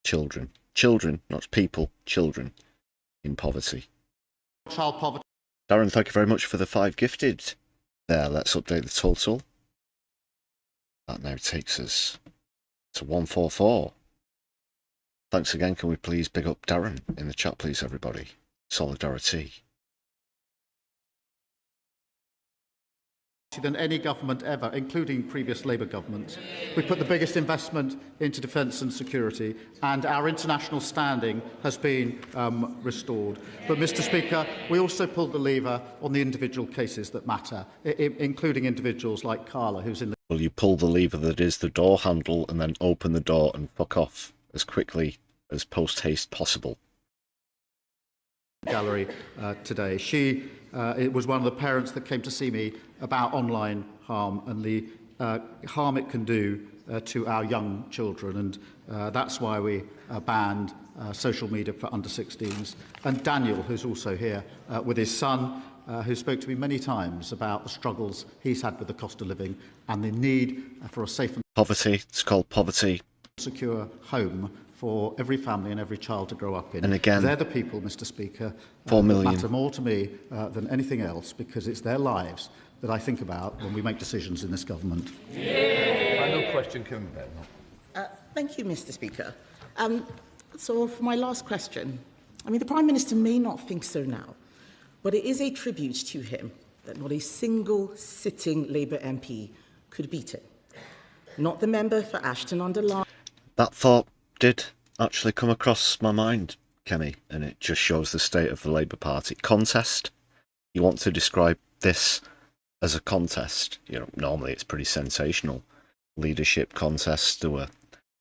children. Children, not people, children in poverty. Child poverty. Darren, thank you very much for the 5 gifted. There, let's update the total. That now takes us to 144. Thanks again. Can we please big up Darren in the chat, please, everybody? Solidari-Tea. Than any government ever, including previous Labour governments. We put the biggest investment into defence and security, and our international standing has been restored. But, Mr Speaker, we also pulled the lever on the individual cases that matter, including individuals like Carla, who's in the... Well, you pull the lever that is the door handle and then open the door and fuck off as quickly as post-haste possible. Gallery today. It was one of the parents that came to see me about online harm and the harm it can do to our young children, and that's why we banned social media for under 16s. And Daniel, who's also here with his son, who spoke to me many times about the struggles he's had with the cost of living and the need for a safe and poverty. It's called poverty. Secure home for every family and every child to grow up in. And again, they're the people, Mr Speaker, 4 million. that matter more to me than anything else, because it's their lives that I think about when we make decisions in this government. Final question, Kevin. Thank you, Mr Speaker. So for my last question, I mean, the Prime Minister may not think so now, but it is a tribute to him that not a single sitting Labour MP could beat him. Not the member for Ashton-under-Lyne. That thought did actually come across my mind, Kemi, and it just shows the state of the Labour Party. Contest? You want to describe this as a contest? You know, normally it's pretty sensational. Leadership contests, there were,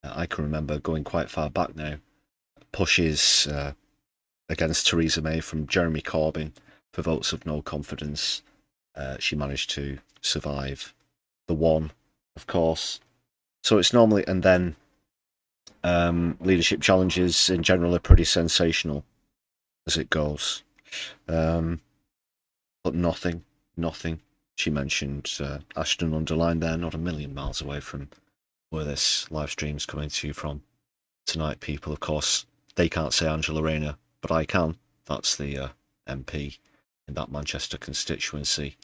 I can remember going quite far back now, pushes against Theresa May from Jeremy Corbyn for votes of no confidence. She managed to survive the one, of course. So it's normally, and then leadership challenges in general are pretty sensational as it goes. But nothing. She mentioned Ashton-under-Lyne there, not a million miles away from where this live stream's coming to you from tonight, people. Of course, they can't say Angela Rayner, but I can. That's the MP in that Manchester constituency.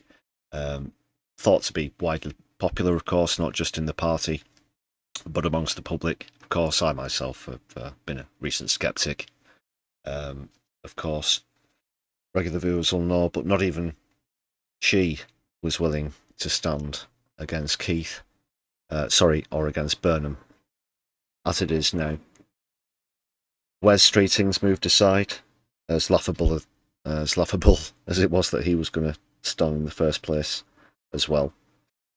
Thought to be widely popular, of course, not just in the party, but amongst the public. Of course, I myself have been a recent sceptic. Of course, regular viewers will know, but not even she was willing to stand against Keith. Or against Burnham, as it is now. Wes Streeting's moved aside, as laughable as it was that he was going to stand in the first place as well.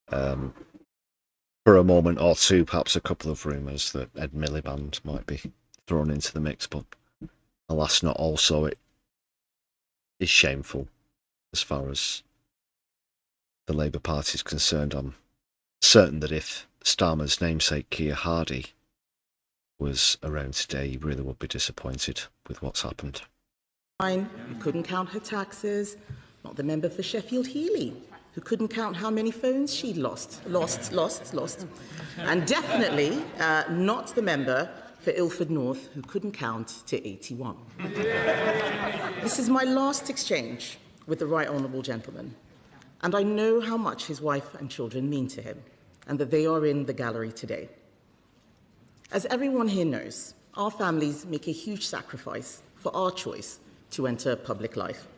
For a moment or two, perhaps a couple of rumours that Ed Miliband might be thrown into the mix, but alas, not also. It is shameful as far as the Labour Party is concerned. I'm certain that if Starmer's namesake Keir Hardie was around today, he really would be disappointed with what's happened. Who couldn't count her taxes, not the member for Sheffield Heeley, who couldn't count how many phones she'd lost, and definitely not the member for Ilford North, who couldn't count to 81. This is my last exchange with the right honourable gentleman, and I know how much his wife and children mean to him, and that they are in the gallery today. As everyone here knows, our families make a huge sacrifice for our choice to enter public life.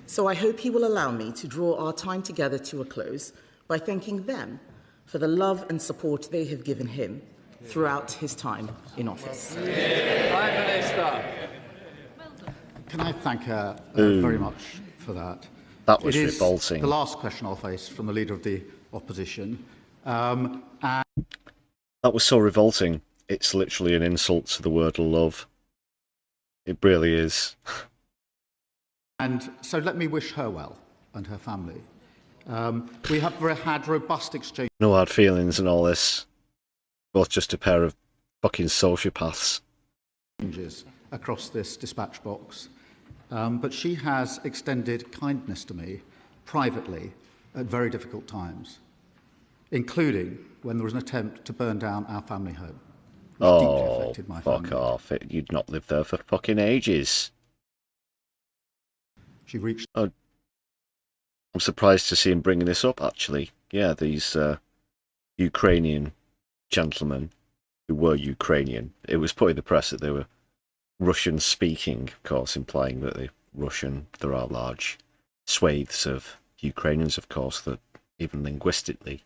So I hope he will allow me to draw our time together to a close by thanking them for the love and support they have given him throughout his time in office. Prime Minister. Can I thank her very much for that? That was revolting. The last question I'll face from the Leader of the Opposition. That was so revolting. It's literally an insult to the word love. It really is. And so let me wish her well and her family. We have had robust exchange. No hard feelings and all this. Both just a pair of fucking sociopaths. Across this dispatch box. But she has extended kindness to me privately at very difficult times, including when there was an attempt to burn down our family home. Oh, fuck off. You'd not lived there for fucking ages. She reached... Oh, I'm surprised to see him bringing this up, actually. Yeah, these Ukrainian gentlemen who were Ukrainian. It was put in the press that they were Russian speaking, of course, implying that they're Russian. There are large swathes of Ukrainians, of course, that even linguistically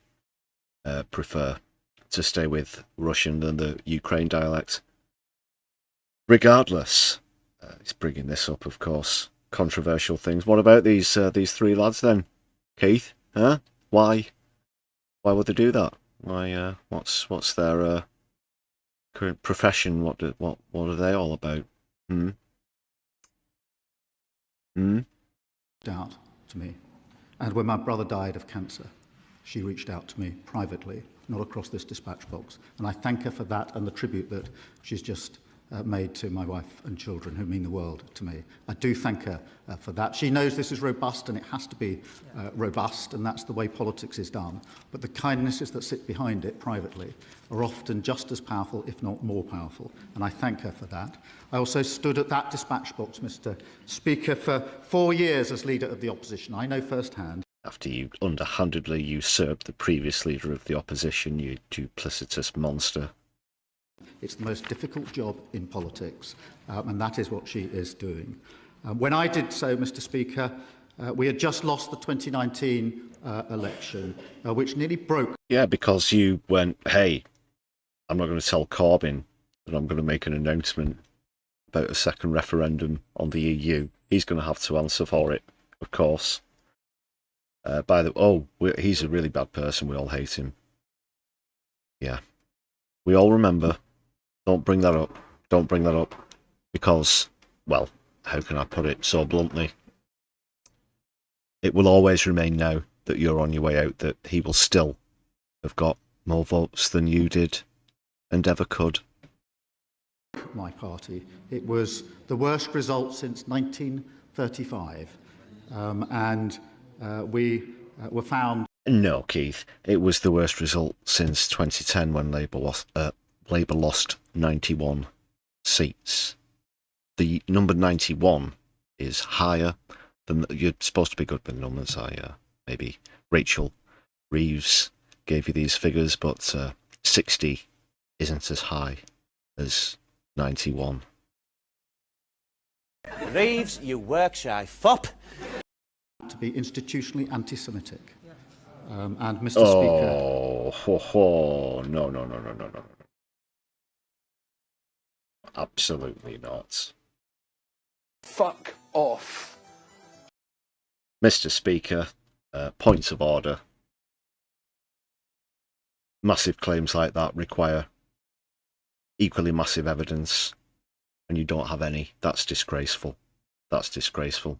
prefer to stay with Russian than the Ukraine dialect. Regardless, he's bringing this up, of course, controversial things. What about these three lads then, Keith? Huh? Why would they do that? Why? What's their current profession? What are they all about? Out to me, and when my brother died of cancer, she reached out to me privately, not across this dispatch box, and I thank her for that and the tribute that she's just made to my wife and children, who mean the world to me. I do thank her for that. She knows this is robust, and it has to be robust, and that's the way politics is done. But the kindnesses that sit behind it privately are often just as powerful, if not more powerful, and I thank her for that. I also stood at that dispatch box, Mr. Speaker, for 4 years as leader of the opposition. I know firsthand. After you underhandedly usurped the previous leader of the opposition, you duplicitous monster. It's the most difficult job in politics, and that is what she is doing. When I did so, Mr. Speaker, we had just lost the 2019 election, which nearly broke. Yeah, because you went, hey, I'm not going to tell Corbyn that I'm going to make an announcement about a second referendum on the EU. He's going to have to answer for it, of course. He's a really bad person. We all hate him. Yeah. We all remember. Don't bring that up. Don't bring that up. Because, well, how can I put it so bluntly? It will always remain now that you're on your way out that he will still have got more votes than you did and ever could. My party. It was the worst result since 1935. We were found... No, Keith. It was the worst result since 2010 when Labour lost 91 seats. The number 91 is higher than... You're supposed to be good with numbers. Maybe Rachel Reeves gave you these figures, but 60 isn't as high as 91. Reeves, you work-shy fop. To be institutionally anti-Semitic. And Mr. Speaker... No. Absolutely not. Fuck off. Mr. Speaker, points of order. Massive claims like that require equally massive evidence, and you don't have any. That's disgraceful. That's disgraceful.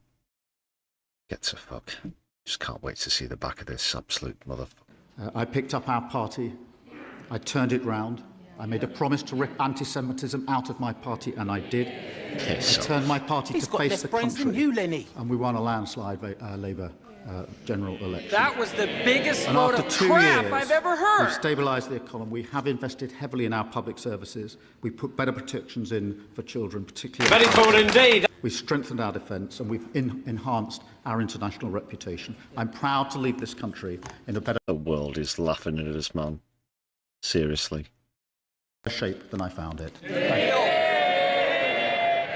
Get to fuck. Just can't wait to see the back of this absolute motherfucker. I picked up our party. I turned it round. I made a promise to rip anti-Semitism out of my party, and I did. I turned my party to face the country. You, Lenny. And we won a landslide Labour general election. That was the biggest and load after of 2 crap years, I've ever heard. We've stabilised the economy. We have invested heavily in our public services. We put better protections in for children, particularly... Very good indeed. We've strengthened our defence, and we've enhanced our international reputation. I'm proud to leave this country in a better... The world is laughing at us, man. Seriously. ...shape than I found it.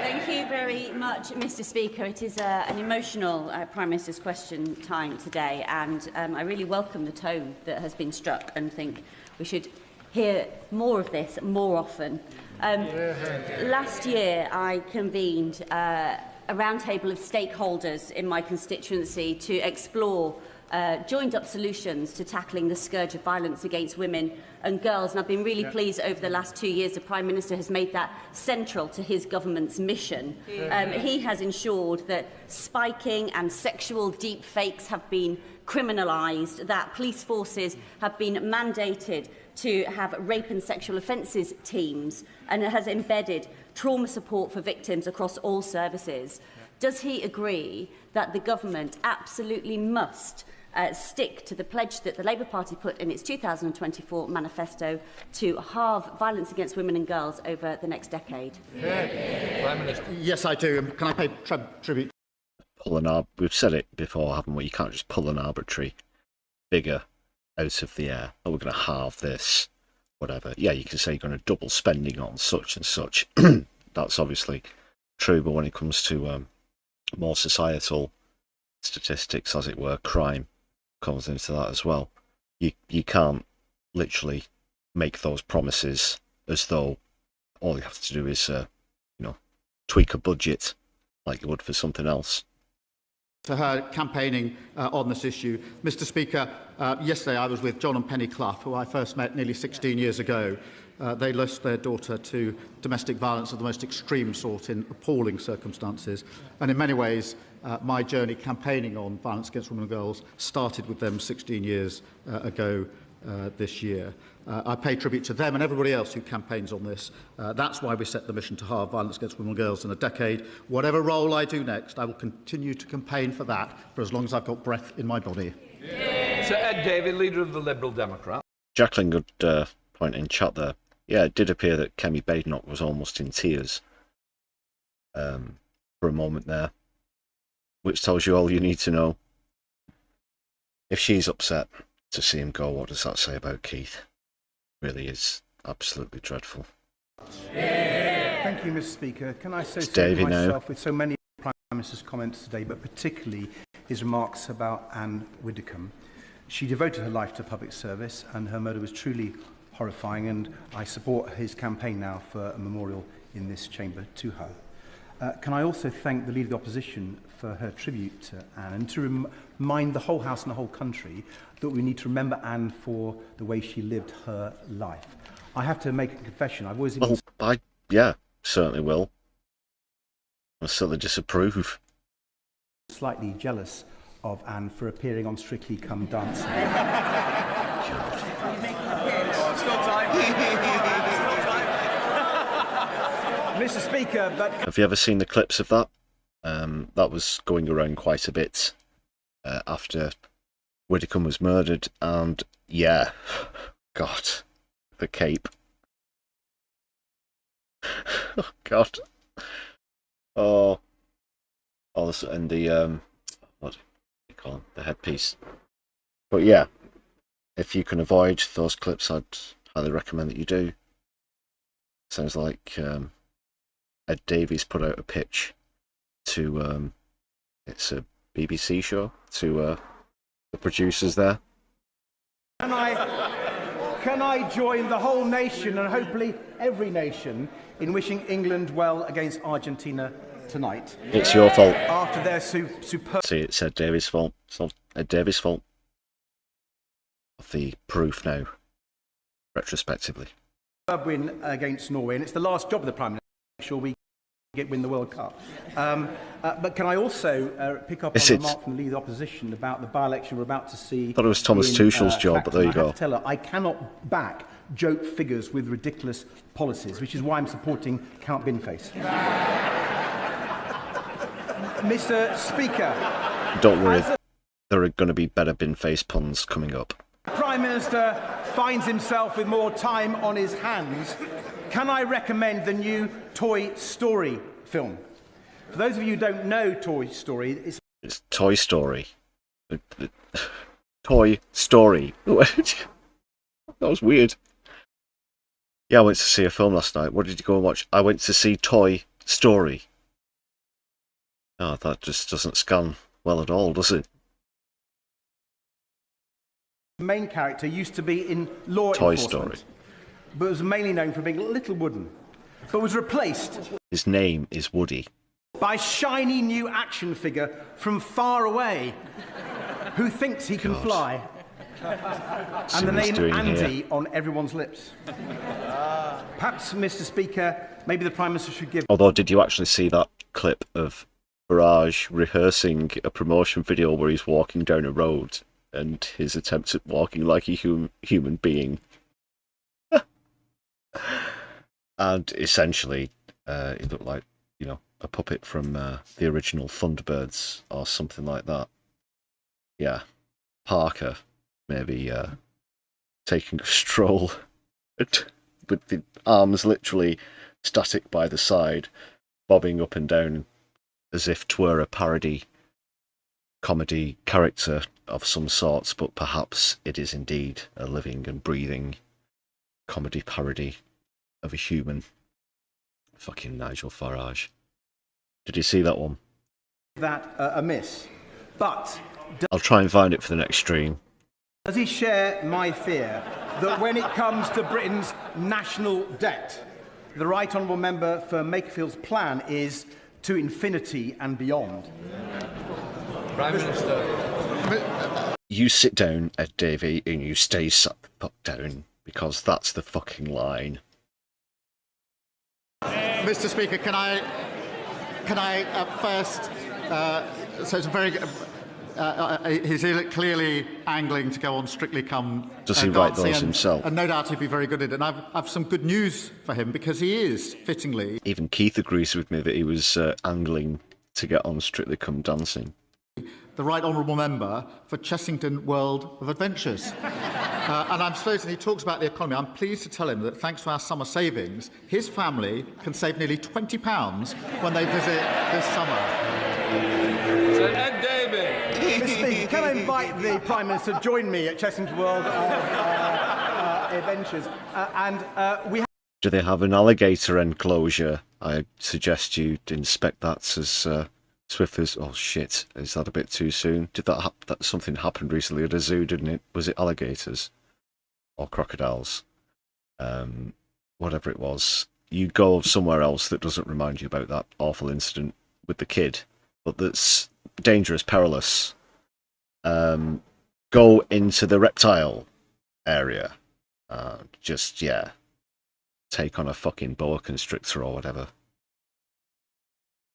Thank you very much, Mr. Speaker. It is an emotional Prime Minister's question time today, and I really welcome the tone that has been struck and think we should hear more of this more often. Last year, I convened a roundtable of stakeholders in my constituency to explore joined-up solutions to tackling the scourge of violence against women and girls. And I've been really pleased over the last 2 years the Prime Minister has made that central to his government's mission. He has ensured that spiking and sexual deep fakes have been criminalised, that police forces have been mandated to have rape and sexual offences teams, and it has embedded trauma support for victims across all services. Does he agree that the government absolutely must stick to the pledge that the Labour Party put in its 2024 manifesto to halve violence against women and girls over the next decade? Prime Minister. Yes, I do. Can I pay tribute? We've said it before, haven't we? You can't just pull an arbitrary figure out of the air. Oh, we're going to halve this. whatever. Yeah, you can say you're going to double spending on such and such. That's obviously true, but when it comes to more societal statistics, as it were, crime comes into that as well. You can't literally make those promises as though all you have to do is, tweak a budget like you would for something else. To her campaigning on this issue. Mr. Speaker, yesterday I was with John and Penny Clough, who I first met nearly 16 years ago. They lost their daughter to domestic violence of the most extreme sort in appalling circumstances. And in many ways, my journey campaigning on violence against women and girls started with them 16 years ago this year. I pay tribute to them and everybody else who campaigns on this. That's why we set the mission to halve violence against women and girls in a decade. Whatever role I do next, I will continue to campaign for that for as long as I've got breath in my body. Sir Ed Davey, leader of the Liberal Democrat. Jacqueline, good point in chat there. Yeah, it did appear that Kemi Badenoch was almost in tears for a moment there, which tells you all you need to know. If she's upset to see him go, what does that say about Keith? Really is absolutely dreadful. Thank you, Mr. Speaker. Can I associate myself with so many of the Prime Minister's comments today, but particularly his remarks about Anne Widdecombe? She devoted her life to public service, and her murder was truly horrifying, and I support his campaign now for a memorial in this chamber to her. Can I also thank the Leader of the Opposition for her tribute to Anne, and to remind the whole House and the whole country that we need to remember Anne for the way she lived her life. I have to make a confession. I've always been... Yeah, certainly will. I certainly disapprove. Slightly jealous of Anne for appearing on Strictly Come Dancing. Mr. Speaker, but... Have you ever seen the clips of that? That was going around quite a bit after Widdecombe was murdered, and yeah, God, the cape. Oh God. Oh, and the what do you call it? The headpiece. But yeah, if you can avoid those clips, I'd highly recommend that you do. Sounds like Ed Davies put out a pitch to it's a BBC show, to the producers there. Can I join the whole nation, and hopefully every nation, in wishing England well against Argentina tonight? It's your fault. After their superb... See, it's Ed Davies' fault. It's not Ed Davies' fault. Of the proof now, retrospectively. Win against Norway, and it's the last job of the Prime Minister to make sure we win the World Cup. But can I also pick up on a remark from the Leader of the Opposition about the by-election we're about to see? I thought it was Thomas Tuchel's job, but there you go. I have to tell her I cannot back joke figures with ridiculous policies, which is why I'm supporting Count Binface. Mr. Speaker. Don't worry, there are going to be better Binface puns coming up. The Prime Minister finds himself with more time on his hands. Can I recommend the new Toy Story film? For those of you who don't know Toy Story, it's Toy Story. Toy Story. That was weird. Yeah, I went to see a film last night. What did you go and watch? I went to see Toy Story. Oh, that just doesn't scan well at all, does it? the main character used to be in law Toy enforcement, Story. but was mainly known for being a little wooden, but was replaced His name is Woody. by shiny new action figure from far away who thinks he can God. fly. See And the what he's name doing Andy here. on everyone's lips. Perhaps, Mr. Speaker, maybe the Prime Minister should give... Although, did you actually see that clip of Farage rehearsing a promotion video where he's walking down a road and his attempts at walking like a human being? And essentially, it looked like, you know, a puppet from the original Thunderbirds or something like that. Yeah, Parker maybe taking a stroll with the arms literally static by the side, bobbing up and down as if 'twere a parody comedy character of some sorts, but perhaps it is indeed a living and breathing comedy parody of a human. Fucking Nigel Farage. Did you see that one? That amiss. But I'll try and find it for the next stream. does he share my fear that when it comes to Britain's national debt, the right honourable member for Makerfield's plan is to infinity and beyond? Prime Minister. You sit down, Ed Davey, and you stay sat the fuck down, because that's the fucking line. Mr. Speaker, can I first? So it's a very. He's clearly angling to go on Strictly Come. Does he write Dancing, those himself? And no doubt he'd be very good at it. And I've some good news for him, because he is fittingly. Even Keith agrees with me that he was angling to get on Strictly Come Dancing. The right honourable member for Chessington World of Adventures. And I'm supposing he talks about the economy. I'm pleased to tell him that thanks to our summer savings, his family can save nearly £20 when they visit this summer. Sir Ed Davey. Mr. Speaker, can I invite the Prime Minister to join me at Chessington World of Adventures? We have... Do they have an alligator enclosure? I suggest you inspect that as swift as... Oh, shit. Is that a bit too soon? Did that something happened recently at a zoo, didn't it? Was it alligators? Or crocodiles? Whatever it was. You go somewhere else that doesn't remind you about that awful incident with the kid, but that's dangerous, perilous. Go into the reptile area. Take on a fucking boa constrictor or whatever.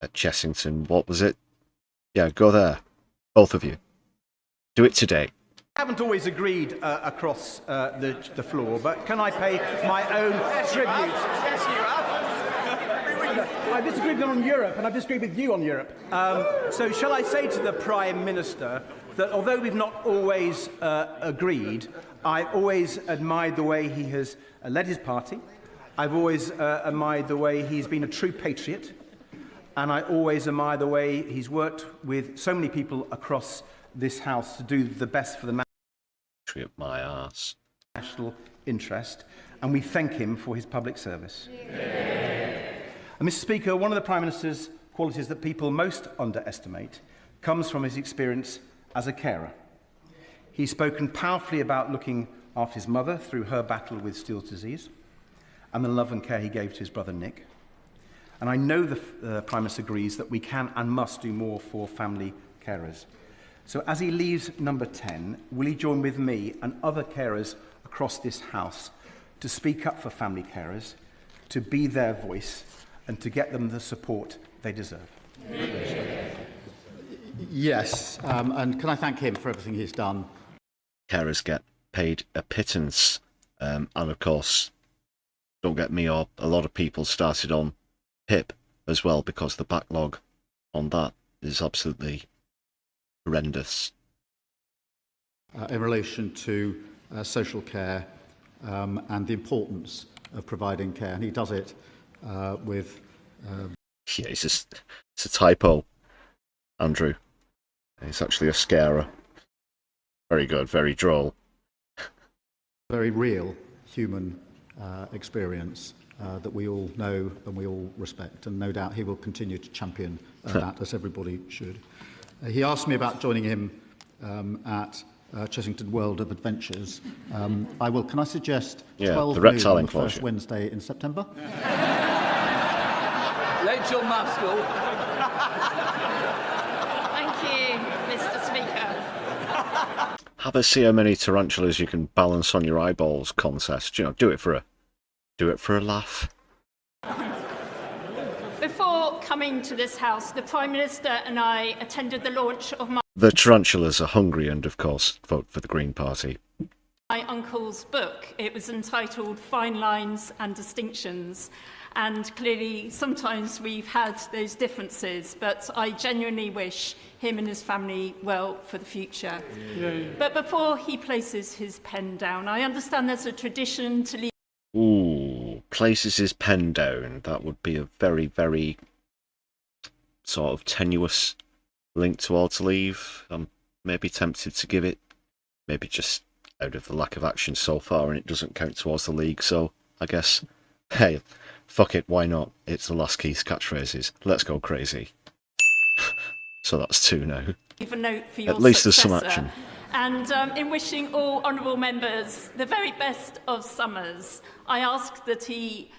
At Chessington, what was it? Yeah, go there. Both of you. Do it today. I haven't always agreed across the floor, but can I pay my own tribute? Yes, you have. I've disagreed on Europe, and I've disagreed with you on Europe. So shall I say to the Prime Minister that although we've not always agreed, I've always admired the way he has led his party. I've always admired the way he's been a true patriot. And I always admire the way he's worked with so many people across this House to do the best for the my arse. National interest. And we thank him for his public service. And Mr. Speaker, one of the Prime Minister's qualities that people most underestimate comes from his experience as a carer. He's spoken powerfully about looking after his mother through her battle with Still's disease and the love and care he gave to his brother Nick. And I know the Prime Minister agrees that we can and must do more for family carers. So as he leaves number 10, will he join with me and other carers across this House to speak up for family carers, to be their voice, and to get them the support they deserve? Yes, and can I thank him for everything he's done? Carers get paid a pittance, and of course, don't get me or a lot of people started on PIP as well, because the backlog on that is absolutely horrendous. In relation to social care and the importance of providing care, and he does it with... Yeah, it's a typo, Andrew. It's actually a scarer. Very good, very droll. Very real human experience that we all know and we all respect, and no doubt he will continue to champion that, as everybody should. He asked me about joining him at Chessington World of Adventures. I will. Can I suggest 12 the reptile noon on the enclosure. first Wednesday in September? Rachel Maskell. Thank you, Mr. Speaker. Have a see how many tarantulas you can balance on your eyeballs contest. You know, do it for a laugh. Before coming to this House, the Prime Minister and I attended the launch of The tarantulas are hungry and, of course, vote for the Green Party. my uncle's book. It was entitled Fine Lines and Distinctions. And clearly, sometimes we've had those differences, but I genuinely wish him and his family well for the future. But before he places his pen down, I understand there's a tradition to leave. Ooh, places his pen down. That would be a very, very sort of tenuous link towards leave. I'm maybe tempted to give it. Maybe just out of the lack of action so far, and it doesn't count towards the league. So I guess, hey, fuck it, why not? It's the last Keith's catchphrases. Let's go crazy. So that's 2 now. Leave a note for your At least there's some successor. action. And in wishing all honourable members the very best of summers, I ask that he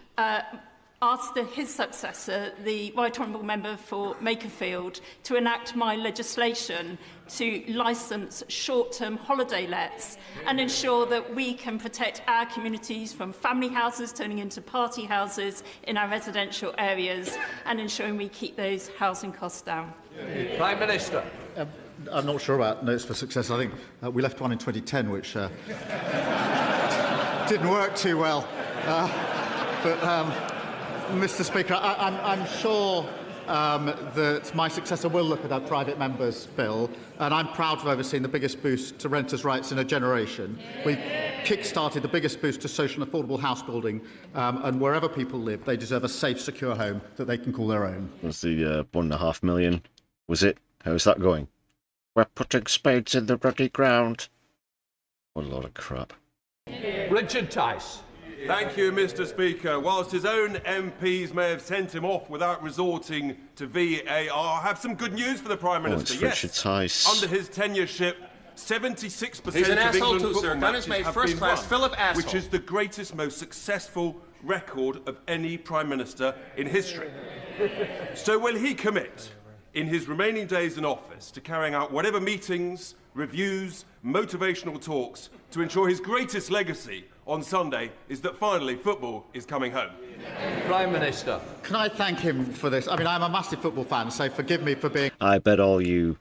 his successor, the Right Honourable Member for Makerfield, to enact my legislation to licence short-term holiday lets and ensure that we can protect our communities from family houses turning into party houses in our residential areas and ensuring we keep those housing costs down. Prime Minister. I'm not sure about notes for success. I think we left one in 2010, which didn't work too well. Mr. Speaker, I'm sure that my successor will look at our private members' bill, and I'm proud to have overseen the biggest boost to renters' rights in a generation. We've kick-started the biggest boost to social and affordable house building, and wherever people live, they deserve a safe, secure home that they can call their own. Was the 1.5 million, was it? How's that going? We're putting spades in the ruddy ground. What a lot of crap. Richard Tice. Thank you, Mr. Speaker. Whilst his own MPs may have sent him off without resorting to VAR, I have some good news for the Prime Minister. It's Richard Tice. Under his tenureship, 76% He's an of asshole England too, football sir. Gun matches is made have first been class. won, Philip asshole. which is the greatest, most successful record of any Prime Minister in history. So will he commit, in his remaining days in office, to carrying out whatever meetings, reviews, motivational talks to ensure his greatest legacy on Sunday is that finally football is coming home? Prime Minister. Can I thank him for this? I mean, I'm a massive football fan, so forgive me for being... I bet all you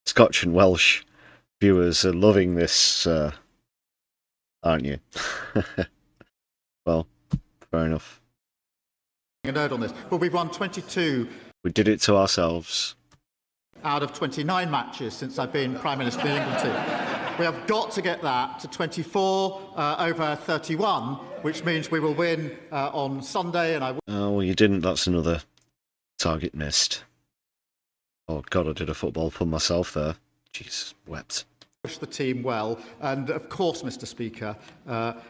Scotch and Welsh viewers are loving this, aren't you? Well, fair enough. ...a nerd on this, but we've won 22... We did it to ourselves. ...out of 29 matches since I've been Prime Minister of the England team. We have got to get that to 24 over 31, which means we will win on Sunday. And Oh, well, you didn't. That's another target missed. Oh, God, I did a football pun myself there. Jesus, wept. Wish the team well. And, of course, Mr. Speaker,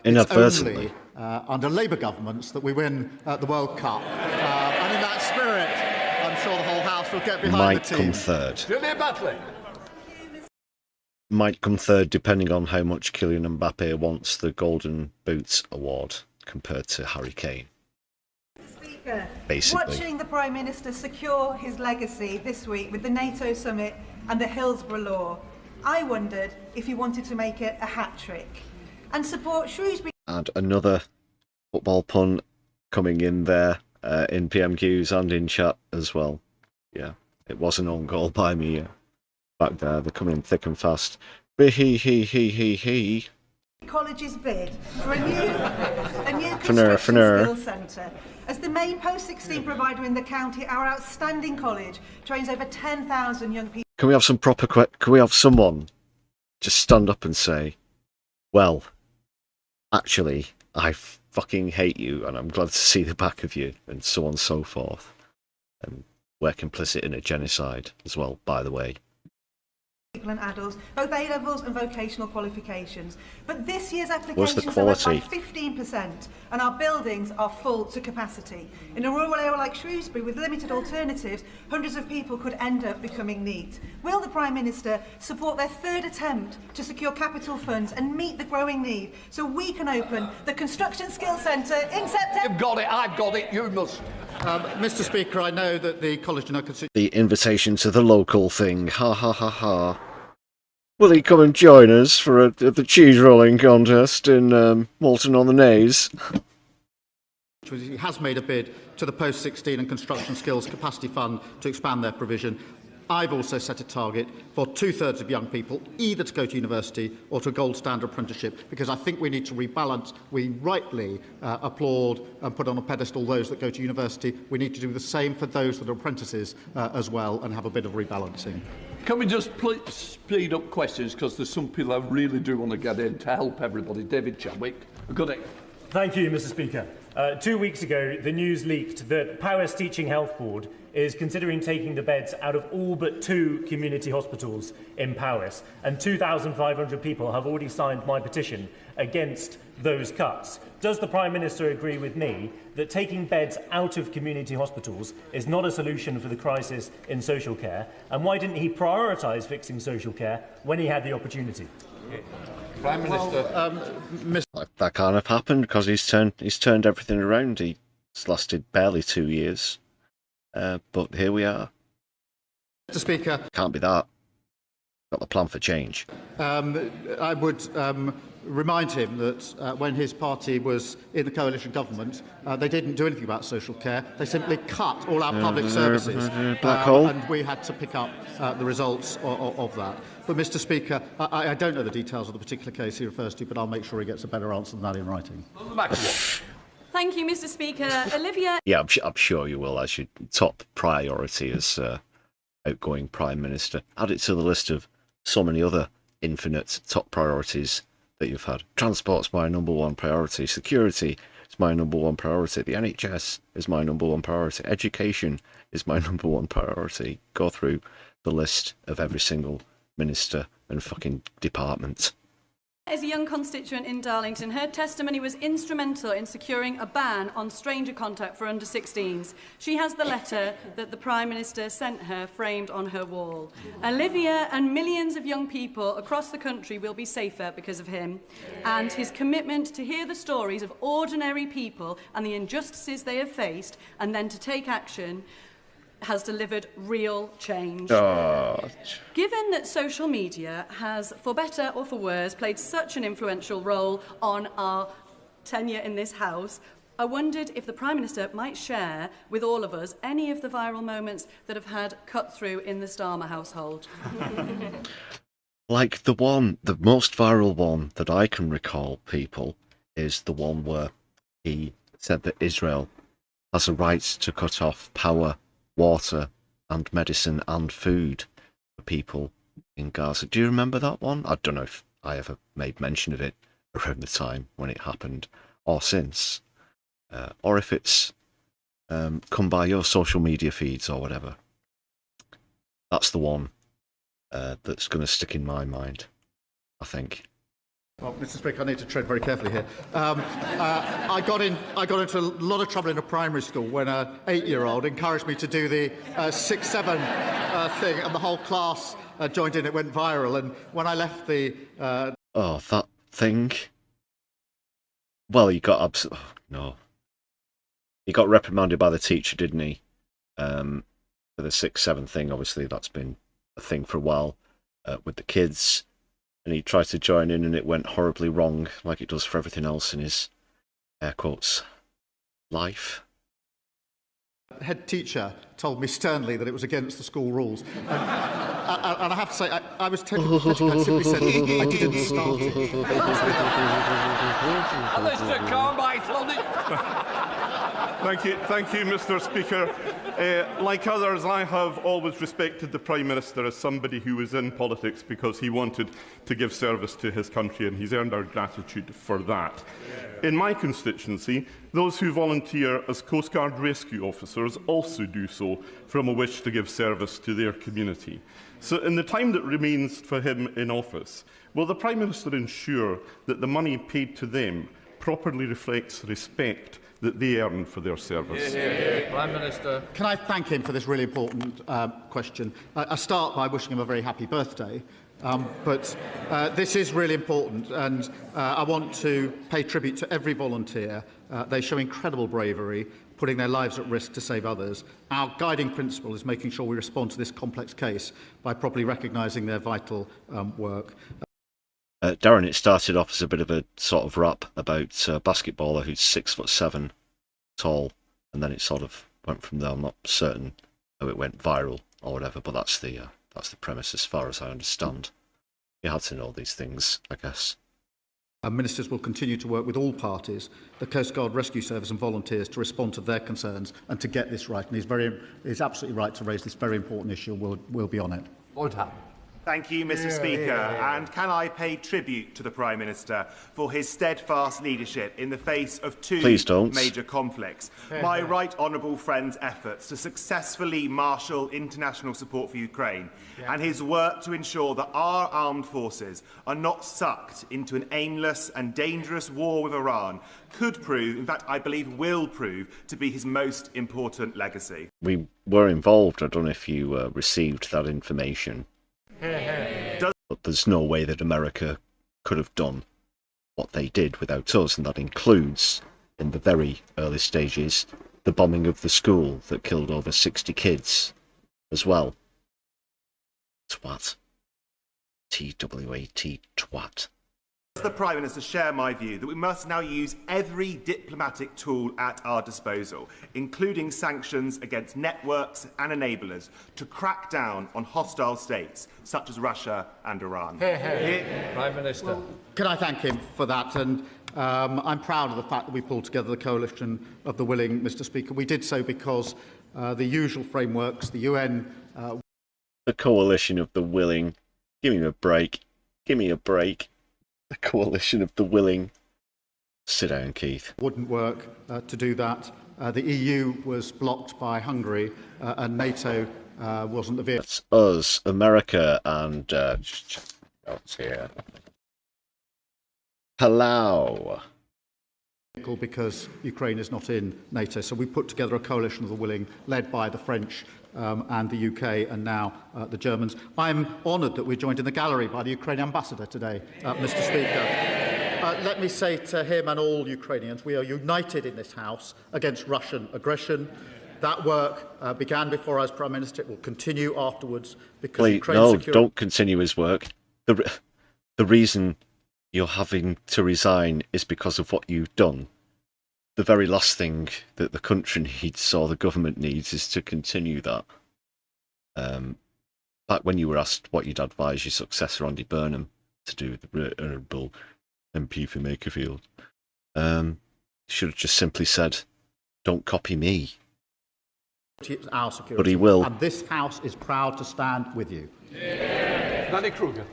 Inadvertently. it's only under Labour governments that we win the World Cup. And in that spirit, I'm sure the whole House will get behind the team. Might come third. Julia Batley. Might come third depending on how much Kylian Mbappe wants the Golden Boots award compared to Harry Kane. Speaker, basically. Watching the Prime Minister secure his legacy this week with the NATO summit and the Hillsborough Law, I wondered if he wanted to make it a hat-trick and support Shrewsbury... And another football pun coming in there in PMQs and in chat as well. Yeah, it was an own goal by me. Back there, they're coming in thick and fast. He. College's bid for a new construction skills centre. As the main post-16 provider in the county, our outstanding college trains over 10,000 young people. Can we have some proper... Can we have someone just stand up and say, well, actually, I fucking hate you and I'm glad to see the back of you, and so on and so forth. And we're complicit in a genocide as well, by the way. And adults, both A-levels and vocational qualifications. But this year's What's the applications are up by quality? 15%, and our buildings are full to capacity. In a rural area like Shrewsbury, with limited alternatives, hundreds of people could end up becoming NEET. Will the Prime Minister support their third attempt to secure capital funds and meet the growing need so we can open the Construction Skills Centre in September? You've got it, I've got it, you must. Mr. Speaker, I know that the College do not consider... The invitation to the local thing. Ha ha ha ha. Will he come and join us for the cheese rolling contest in Malton on the Naze? He has made a bid to the Post-16 and Construction Skills Capacity Fund to expand their provision. I've also set a target for 2/3 of young people either to go to university or to a gold standard apprenticeship, because I think we need to rebalance. We rightly applaud and put on a pedestal those that go to university. We need to do the same for those that are apprentices as well, and have a bit of rebalancing. Can we just speed up questions, because there's some people I really do want to get in to help everybody. David Chadwick, got it. Thank you, Mr. Speaker. 2 weeks ago, the news leaked that Powys Teaching Health Board is considering taking the beds out of all but 2 community hospitals in Powys, and 2,500 people have already signed my petition against those cuts. Does the Prime Minister agree with me that taking beds out of community hospitals is not a solution for the crisis in social care, and why didn't he prioritise fixing social care when he had the opportunity? Prime Minister. That can't have happened because he's turned everything around. It's lasted barely 2 years, but here we are. Mr. Speaker, can't be that. Got the plan for change. I would remind him that when his party was in the coalition government, they didn't do anything about social care. They simply cut all our public services, black hole. and we had to pick up the results of that. But, Mr. Speaker, I don't know the details of the particular case he refers to, but I'll make sure he gets a better answer than that in writing. Thank you, Mr. Speaker. Olivia. Yeah, I'm sure you will, as your top priority as outgoing Prime Minister. Add it to the list of so many other infinite top priorities that you've had. Transport's my #1 priority. Security is my #1 priority. The NHS is my #1 priority. Education is my #1 priority. Go through the list of every single minister and fucking department. As a young constituent in Darlington, her testimony was instrumental in securing a ban on stranger contact for under-16s. She has the letter that the Prime Minister sent her framed on her wall. Olivia and millions of young people across the country will be safer because of him, and his commitment to hear the stories of ordinary people and the injustices they have faced and then to take action has delivered real change. Given that social media has, for better or for worse, played such an influential role on our tenure in this House, I wondered if the Prime Minister might share with all of us any of the viral moments that have had cut through in the Starmer household. Like the most viral one that I can recall, people, is the one where he said that Israel has a right to cut off power, water and medicine and food for people in Gaza. Do you remember that one? I don't know if I ever made mention of it around the time when it happened or since, or if it's come by your social media feeds or whatever. That's the one that's going to stick in my mind, I think. Well, Mr. Speaker, I need to tread very carefully here. I got into a lot of trouble in a primary school when an 8-year-old encouraged me to do the 6-7 thing, and the whole class joined in. It went viral, and when I left the... that thing? Well, he got... no. He got reprimanded by the teacher, didn't he? For the 6-7 thing. Obviously, that's been a thing for a while with the kids. And he tried to join in and it went horribly wrong, like it does for everything else in his, air quotes, life. The head teacher told me sternly that it was against the school rules. And I have to say, I was taken pathetic. I simply said, I didn't start it. Mr. Carmichael. Thank you, Mr. Speaker. Like others, I have always respected the Prime Minister as somebody who was in politics because he wanted to give service to his country, and he's earned our gratitude for that. In my constituency, those who volunteer as Coast Guard rescue officers also do so from a wish to give service to their community. So in the time that remains for him in office, will the Prime Minister ensure that the money paid to them properly reflects respect that they earn for their service? Prime Minister. Can I thank him for this really important question? I start by wishing him a very happy birthday. But this is really important, and I want to pay tribute to every volunteer. They show incredible bravery, putting their lives at risk to save others. Our guiding principle is making sure we respond to this complex case by properly recognising their vital work. Darren, it started off as a bit of a sort of rap about a basketballer who's 6'7" tall, and then it sort of went from there. I'm not certain how it went viral or whatever, but that's the premise as far as I understand. You had to know these things, I guess. Ministers will continue to work with all parties, the Coast Guard Rescue Service and volunteers, to respond to their concerns and to get this right. And he's absolutely right to raise this very important issue. We'll be on it. Lord Ham. Thank you, Mr. Speaker. And can I pay tribute to the Prime Minister for his steadfast leadership in the face of two major conflicts? My right honourable friend's efforts to successfully marshal international support for Ukraine and his work to ensure that our armed forces are not sucked into an aimless and dangerous war with Iran could prove, in fact, I believe will prove, to be his most important legacy. We were involved. I don't know if you received that information. But there's no way that America could have done what they did without us, and that includes, in the very early stages, the bombing of the school that killed over 60 kids as well. Twat. T-W-A-T, twat. Does the Prime Minister share my view that we must now use every diplomatic tool at our disposal, including sanctions against networks and enablers, to crack down on hostile states such as Russia and Iran? Prime Minister. Well, can I thank him for that? And I'm proud of the fact that we pulled together the coalition of the willing, Mr. Speaker. We did so because the usual frameworks, the UN... The coalition of the willing. Give me a break. Give me a break. The coalition of the willing. Sit down, Keith. Wouldn't work to do that. The EU was blocked by Hungary, and NATO wasn't the vehicle. That's us, America, and here. Palau. Because Ukraine is not in NATO, so we put together a coalition of the willing, led by the French and the UK, and now the Germans. I'm honoured that we're joined in the gallery by the Ukrainian ambassador today, Mr. Speaker. Let me say to him and all Ukrainians, we are united in this House against Russian aggression. That work began before I was Prime Minister. It will continue afterwards because No, don't continue his work. The reason you're having to resign is because of what you've done. The very last thing that the country needs, or the government needs, is to continue that. Back when you were asked what you'd advise your successor, Andy Burnham, to do, the Honourable MP for Makerfield, should have just simply said, don't copy me. Our security. But he will. And this House is proud to stand with you. Danny Kruger.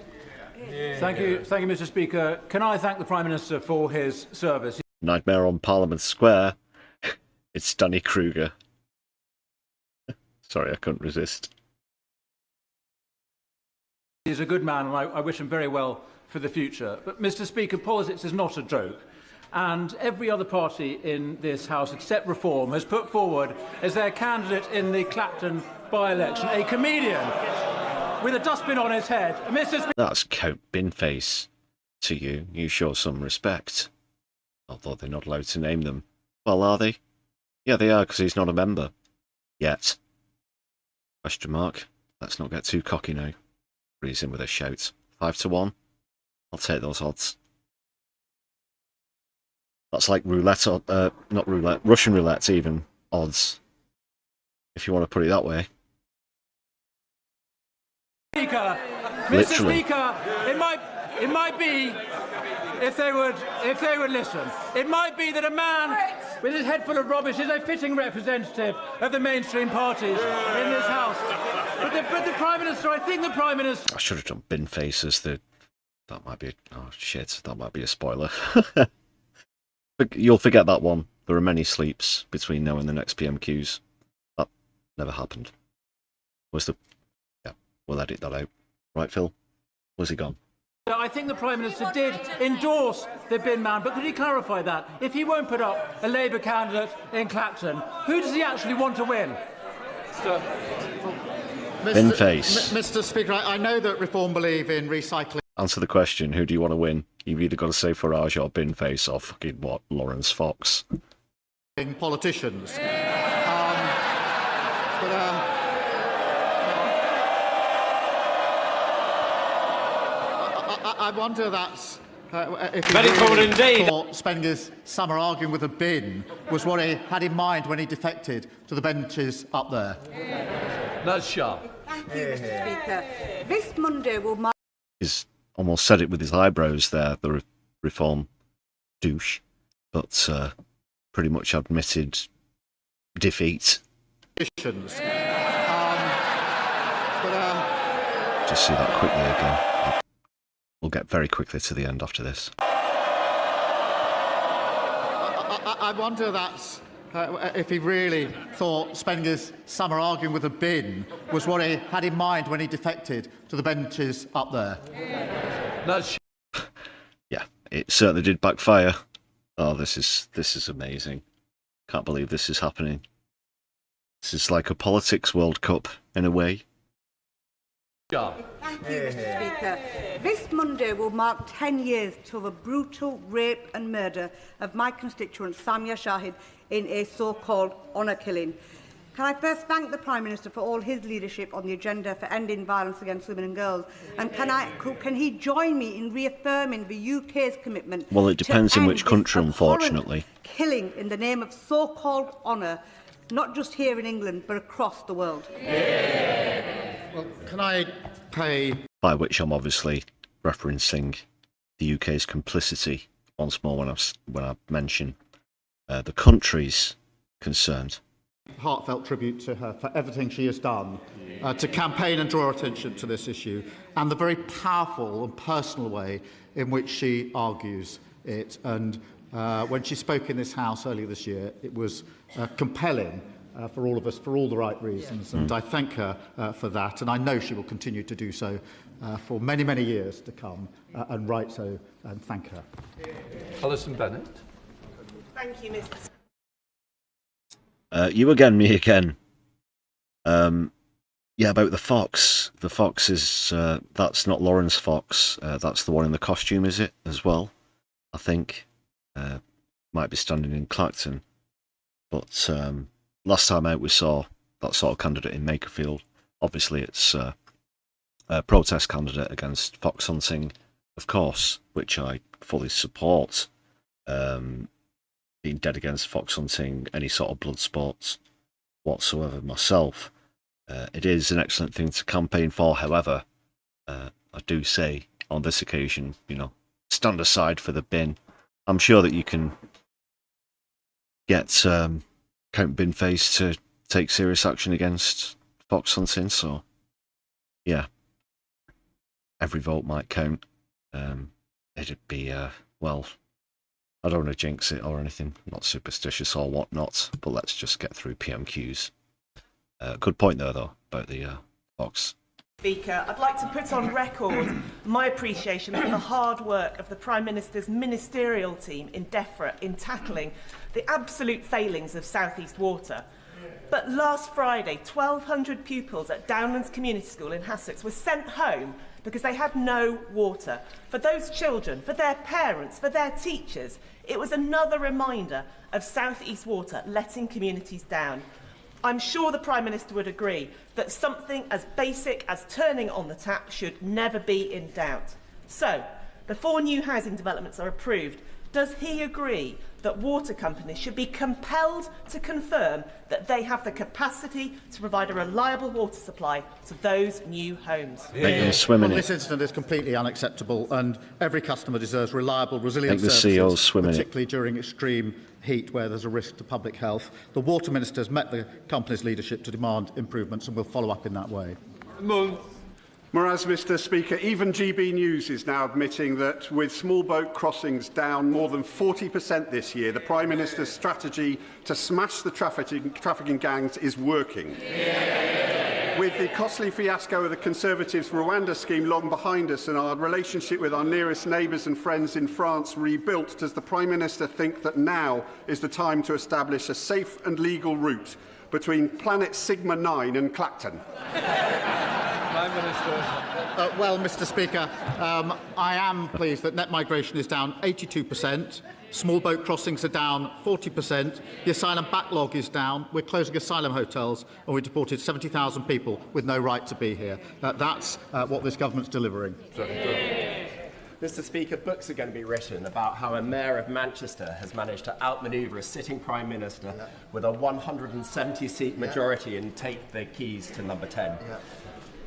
Thank you, Mr. Speaker. Can I thank the Prime Minister for his service? Nightmare on Parliament Square. It's Danny Kruger. Sorry, I couldn't resist. He's a good man, and I wish him very well for the future. But, Mr. Speaker, politics is not a joke. And every other party in this House, except Reform, has put forward as their candidate in the Clapton by-election a comedian with a dustbin on his head. That's Count Binface to you. You show some respect. Although they're not allowed to name them. Well, are they? Yeah, they are, because he's not a member. Yet. Question mark. Let's not get too cocky now. Breeze in with a shout. 5-1. I'll take those odds. That's like roulette, not roulette, Russian roulette even, odds. If you want to put it that way. Speaker, Literally. Mr. Speaker, it might be, if they would listen, it might be that a man with his head full of rubbish is a fitting representative of the mainstream parties in this House. But the Prime Minister, I think the Prime Minister... I should have done Binface as the... That might be... Oh, shit, that might be a spoiler. You'll forget that one. There are many sleeps between now and the next PMQs. That never happened. Was the... Yeah, we'll edit that out. Right, Phil? Where's he gone? I think the Prime Minister did endorse the bin man, but could he clarify that? If he won't put up a Labour candidate in Clapton, who does he actually want to win? Binface. Mr. Speaker, I know that Reform believe in recycling. Answer the question, who do you want to win? You've either got to say Farage or Binface or fucking what, Lawrence Fox. Politicians. I wonder that's... if Very cool indeed. Thought Spenger's summer arguing with a bin was what he had in mind when he defected to the benches up there. That's sharp. Thank you, Mr. Speaker. This Monday will mark... He's almost said it with his eyebrows there, the Reform douche, but pretty much admitted defeat. just see that quickly again. We'll get very quickly to the end after this. I wonder that's if he really thought spending his summer arguing with a bin was what he had in mind when he defected to the benches up there. Yeah, it certainly did backfire. Oh, this is amazing. Can't believe this is happening. This is like a politics World Cup in a way. Thank you, Mr. Speaker. This Monday will mark 10 years to the brutal rape and murder of my constituent Samia Shahid in a so-called honour killing. Can I first thank the Prime Minister for all his leadership on the agenda for ending violence against women and girls? And can he join me in reaffirming the UK's commitment? Well, it depends in which country, unfortunately. Killing in the name of so-called honour, not just here in England, but across the world. Well, can I pay... By which I'm obviously referencing the UK's complicity once more when I mention the countries concerned. Heartfelt tribute to her for everything she has done to campaign and draw attention to this issue, and the very powerful and personal way in which she argues it. And when she spoke in this House earlier this year, it was compelling for all of us, for all the right reasons. And I thank her for that, and I know she will continue to do so for many, many years to come, and right so, and thank her. Alison Bennett. Thank you, Mr. You again, me again. Yeah, about the fox. The fox is, that's not Lawrence Fox. That's the one in the costume, is it, as well? I think. Might be standing in Clacton. But last time out we saw that sort of candidate in Makerfield. Obviously it's a protest candidate against fox hunting, of course, which I fully support. Being dead against fox hunting, any sort of blood sports whatsoever myself. It is an excellent thing to campaign for, however, I do say on this occasion, you know, stand aside for the bin. I'm sure that you can get Count Binface to take serious action against fox hunting, so yeah, every vote might count. It'd be, well, I don't want to jinx it or anything, not superstitious or whatnot, but let's just get through PMQs. Good point there, though, about the fox. Speaker, I'd like to put on record my appreciation for the hard work of the Prime Minister's ministerial team in DEFRA in tackling the absolute failings of South East Water. But last Friday, 1,200 pupils at Downlands Community School in Hassocks were sent home because they had no water. For those children, for their parents, for their teachers, it was another reminder of South East Water letting communities down. I'm sure the Prime Minister would agree that something as basic as turning on the tap should never be in doubt. So, before new housing developments are approved, does he agree that water companies should be compelled to confirm that they have the capacity to provide a reliable water supply to those new homes? This incident is completely unacceptable, and every customer deserves reliable, resilient services, particularly during extreme heat where there's a risk to public health. The Water Minister has met the company's leadership to demand improvements and will follow up in that way. Whereas, Mr. Speaker, even GB News is now admitting that with small boat crossings down more than 40% this year, the Prime Minister's strategy to smash the trafficking gangs is working. With the costly fiasco of the Conservatives' Rwanda scheme long behind us and our relationship with our nearest neighbours and friends in France rebuilt, does the Prime Minister think that now is the time to establish a safe and legal route between Planet Sigma 9 and Clacton? Prime Minister. Well, Mr. Speaker, I am pleased that net migration is down 82%. Small boat crossings are down 40%. The asylum backlog is down. We're closing asylum hotels, and we deported 70,000 people with no right to be here. That's what this government's delivering. Mr. Speaker, books are going to be written about how a mayor of Manchester has managed to outmanoeuvre a sitting Prime Minister with a 170-seat majority and take the keys to number 10.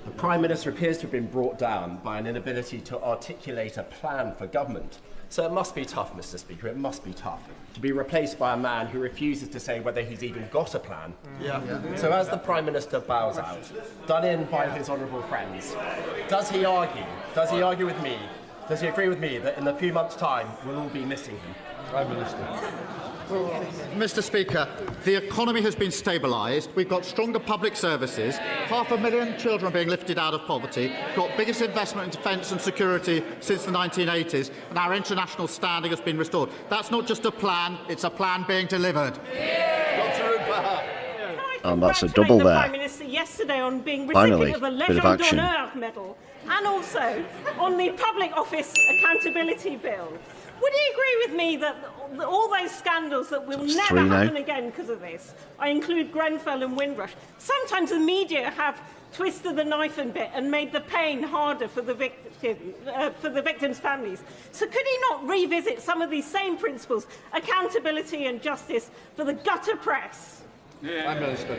The Prime Minister appears to have been brought down by an inability to articulate a plan for government. So it must be tough, Mr. Speaker, it must be tough to be replaced by a man who refuses to say whether he's even got a plan. So as the Prime Minister bows out, done in by his honourable friends, does he argue with me, does he agree with me that in a few months' time we'll all be missing him? Prime Minister. Mr. Speaker, the economy has been stabilised. We've got stronger public services. 500,000 children being lifted out of poverty. Got biggest investment in defence and security since the 1980s, and our international standing has been restored. That's not just a plan; it's a plan being delivered. And that's a double the there. Prime Minister yesterday on being Finally, recipient of the bit of Légion action. d'honneur medal, and also on the Public Office Accountability Bill. Would he agree with me that all those scandals that will That's never three now. happen again because of this, I include Grenfell and Windrush, sometimes the media have twisted the knife a bit and made the pain harder for the victims' families. So could he not revisit some of these same principles, accountability and justice for the gutter press? Prime Minister.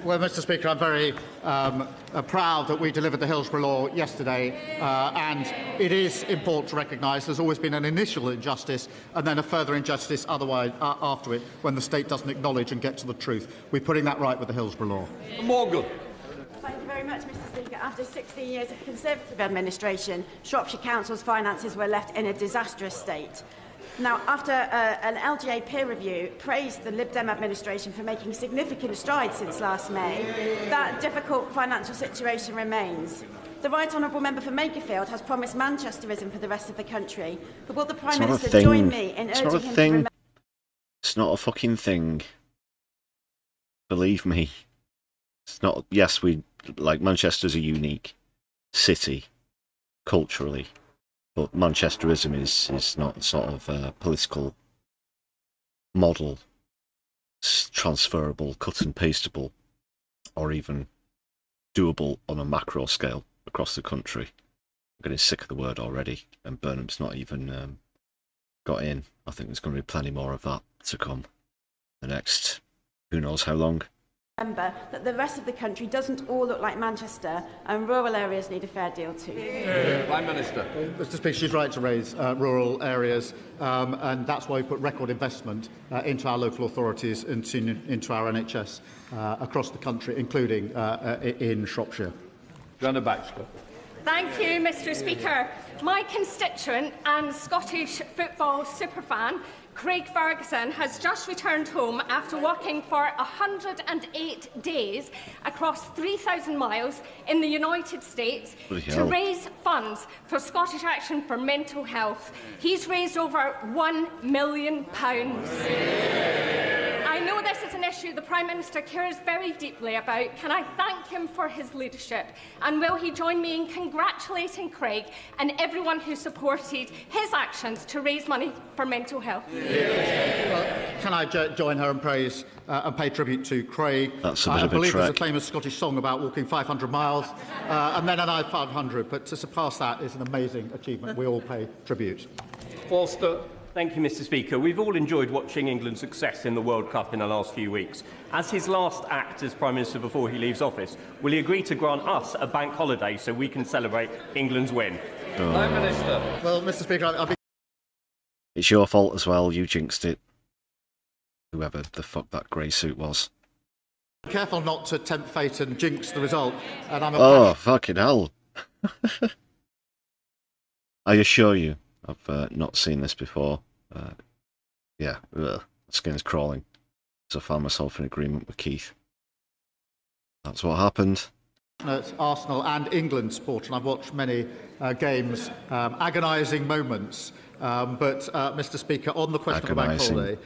Well, Mr. Speaker, I'm very proud that we delivered the Hillsborough Law yesterday, and it is important to recognise there's always been an initial injustice and then a further injustice otherwise after it when the state doesn't acknowledge and get to the truth. We're putting that right with the Hillsborough Law. Morgan. Thank you very much, Mr. Speaker. After 16 years of Conservative administration, Shropshire Council's finances were left in a disastrous state. Now, after an LGA peer review praised the Lib Dem administration for making significant strides since last May, that difficult financial situation remains. The Right Honourable Member for Makerfield has promised Manchesterism for the rest of the country, but will the Prime Minister join me in urging him to remember... It's not a fucking thing. Believe me. It's not... Yes, Manchester's a unique city, culturally. But Manchesterism is not sort of a political model, transferable, cut and pastable, or even doable on a macro scale across the country. I'm getting sick of the word already, and Burnham's not even got in. I think there's going to be plenty more of that to come the next who knows how long. Remember that the rest of the country doesn't all look like Manchester, and rural areas need a fair deal too. Prime Minister. Mr. Speaker, she's right to raise rural areas, and that's why we put record investment into our local authorities and into our NHS across the country, including in Shropshire. Joanna Baxter. Thank you, Mr. Speaker. My constituent and Scottish football superfan, Craig Ferguson, has just returned home after working for 108 days across 3,000 miles in the United States to raise funds for Scottish Action for Mental Health. He's raised over £1 million. I know this is an issue the Prime Minister cares very deeply about. Can I thank him for his leadership? And will he join me in congratulating Craig and everyone who supported his actions to raise money for mental health? Well, can I join her and praise and pay tribute to Craig? That's a bit I of a believe there's a trek. famous Scottish song about walking 500 miles and then another 500, but to surpass that is an amazing achievement. We all pay tribute. Forster. Thank you, Mr. Speaker. We've all enjoyed watching England's success in the World Cup in the last few weeks. As his last act as Prime Minister before he leaves office, will he agree to grant us a bank holiday so we can celebrate England's win? Prime Minister. Well, Mr. Speaker, It's your fault as well, you jinxed it. Whoever the fuck that grey suit was. Careful not to tempt fate and jinx the result. And I'm fucking hell. I assure you, I've not seen this before. Skin's crawling. So I found myself in agreement with Keith. That's what happened. Arsenal and England sport, and I've watched many games, agonising moments. But, Mr. Speaker, on the question of the bank holiday,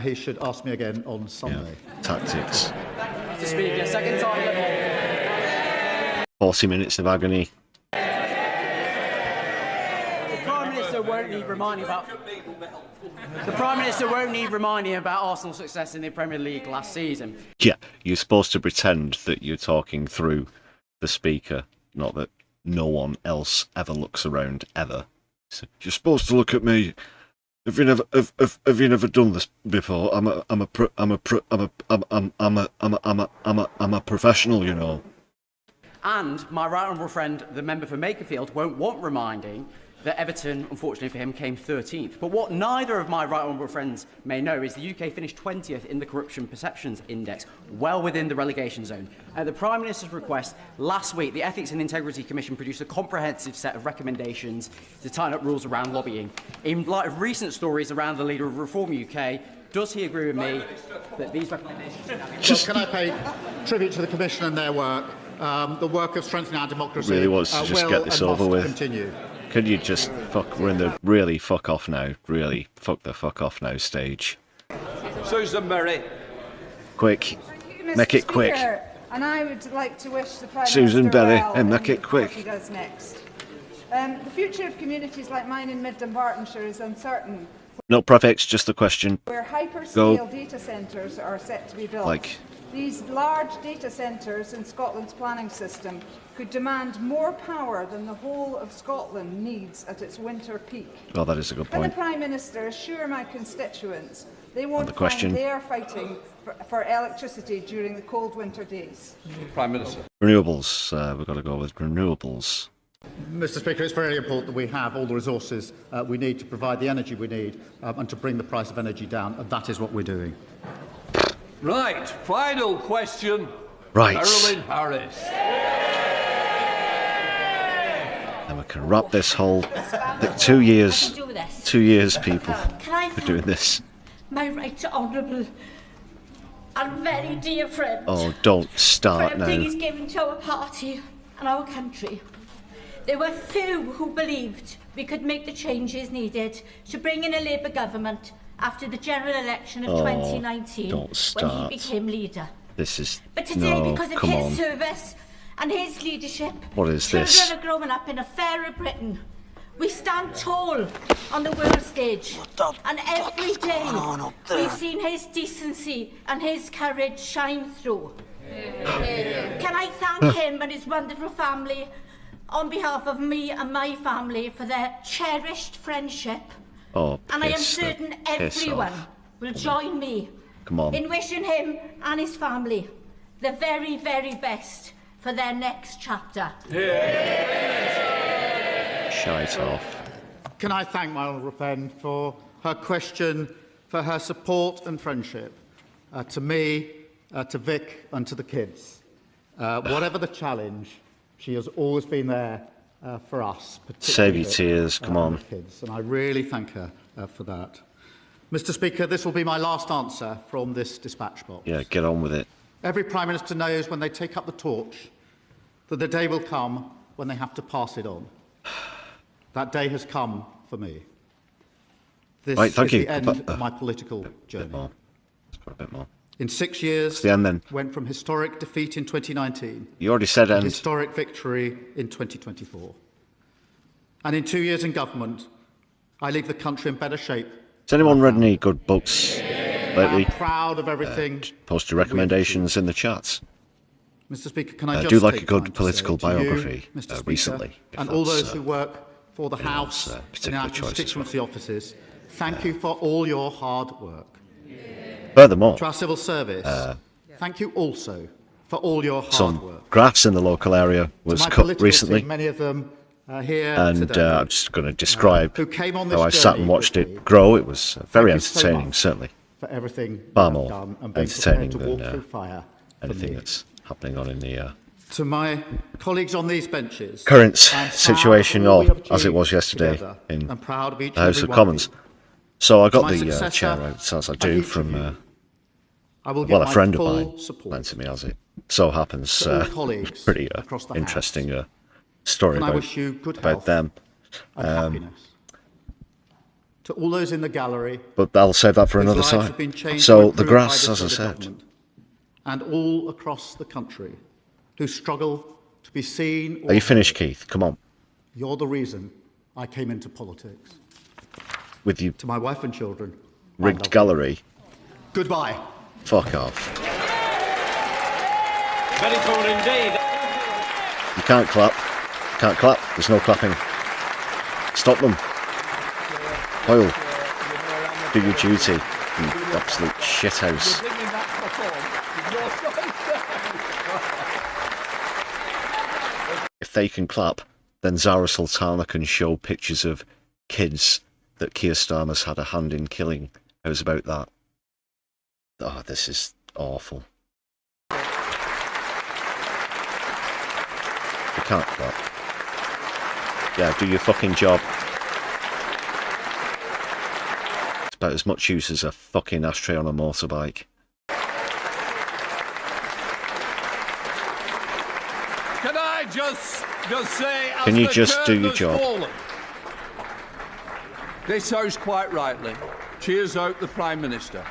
he should ask me again on Sunday. Yeah. Tactics. Mr. Speaker, second time. 40 minutes of agony. The Prime Minister won't need reminding about. The Prime Minister won't need reminding about Arsenal's success in the Premier League last season. Yeah, you're supposed to pretend that you're talking through the speaker, not that no one else ever looks around ever. So you're supposed to look at me. Have you never done this before? I'm a professional, you know. And my right honourable friend, the member for Makerfield, won't want reminding that Everton, unfortunately for him, came 13th. But what neither of my right honourable friends may know is the UK finished 20th in the Corruption Perceptions Index, well within the relegation zone. At the Prime Minister's request, last week, the Ethics and Integrity Commission produced a comprehensive set of recommendations to tighten up rules around lobbying. In light of recent stories around the leader of Reform UK, does he agree with me that these recommendations... Well, can I pay tribute to the Commission and their work? The work of strengthening our democracy Really wants to just get this over with. Continue. Could you just we're in the really fuck off now, really fuck the fuck off now stage. Susan Berry. Quick. Make it quick. And I would like to wish the Prime Susan Minister Berry, well and make it in quick. what he does next. The future of communities like mine in Mid Dumbartonshire is uncertain. No prefix, just the question. Where hyperscale data centres are set to be built. These large data centres in Scotland's planning system could demand more power than the whole of Scotland needs at its winter peak. Well, that is a good Can point. the Prime Minister assure my constituents they won't find they are fighting for electricity during the cold winter days? Prime Minister. Renewables. We've got to go with renewables. Mr. Speaker, it's very important that we have all the resources we need to provide the energy we need and to bring the price of energy down, and that is what we're doing. Right, final question. Right. Carolyn Harris. And we can wrap this whole 2 years. 2 years, people, for doing this. My right honourable and very dear friend. Oh, don't start for everything now. he's given to our party and our country. There were few who believed we could make the changes needed to bring in a Labour government after the general election of 2019 when he became leader. This is But today, no, because of come his on. service and his leadership, What is children this? are growing up in a fairer Britain. We stand tall on the world stage, and every day we've seen his decency and his courage shine through. Can I thank him and his wonderful family on behalf of me and my family for their cherished friendship? Oh, And I am piss certain piss everyone off. will join me Come on. in wishing him and his family the very, very best for their next chapter. Shite off. Can I thank my honourable friend for her question, for her support and friendship, to me, to Vic and to the kids. Whatever the challenge, she has always been there for us. Save your tears, come on. Kids, and I really thank her for that. Mr. Speaker, this will be my last answer from this dispatch box. Yeah, get on with it. Every Prime Minister knows when they take up the torch that the day will come when they have to pass it on. That day has come for me. This Right, thank is you. the end of my political journey. Let's go a bit more. In 6 years, It's the end then. went from historic defeat in 2019 You already said to end. historic victory in 2024. And in 2 years in government, I leave the country in better shape. Has anyone read any good books lately? I'm proud of everything. Post your recommendations in the chats. Mr. Speaker, can I I just do like take a good time to political say to you, biography Mr. Speaker, recently. if and all that's, those who work for the House and particular our choice as constituency offices, thank you for all your hard work. Furthermore, To our civil service, thank you also for all your hard some work. grass in the local area was To my cut political recently, team, many of them here and today, I'm just going to describe who came on how this I sat journey and watched with me. it grow. It was very Thank you so entertaining, much certainly. for everything Far you have more done and being entertaining prepared to walk than through fire for anything me. that's happening on in the To my colleagues on these benches, current I'm proud situation, of all we or have as it was achieved yesterday together. in I'm proud of each the and House every of one of Commons. you. So I To got my the successor chair out, as I and do, each of from you, I will give well, a my friend of full mine support lent to me, as it so happens. to all colleagues Pretty across the interesting story And I about, wish you good about health them. and happiness. To all those in the gallery, But I'll save that for whose another lives time. have been changed So and the improved grass, by as I this said. government, and all across the country who struggle to be seen. Are you finished, Keith? Come on. You're the reason I came into politics. With you To my wife and children, I rigged love you. gallery. Goodbye. Fuck off. Very cool indeed. You can't clap. Can't clap. There's no clapping. Stop them. Hoyle, do your duty, you absolute shithouse. if they can clap, then Zara Sultana can show pictures of kids that Keir Starmer's had a hand in killing. How's about that? Oh, this is awful. You can't clap. Yeah, do your fucking job. It's about as much use as a fucking ashtray on a motorbike. Can I just say... Can you just do your job? Fallen, this House, quite rightly, cheers out the Prime Minister.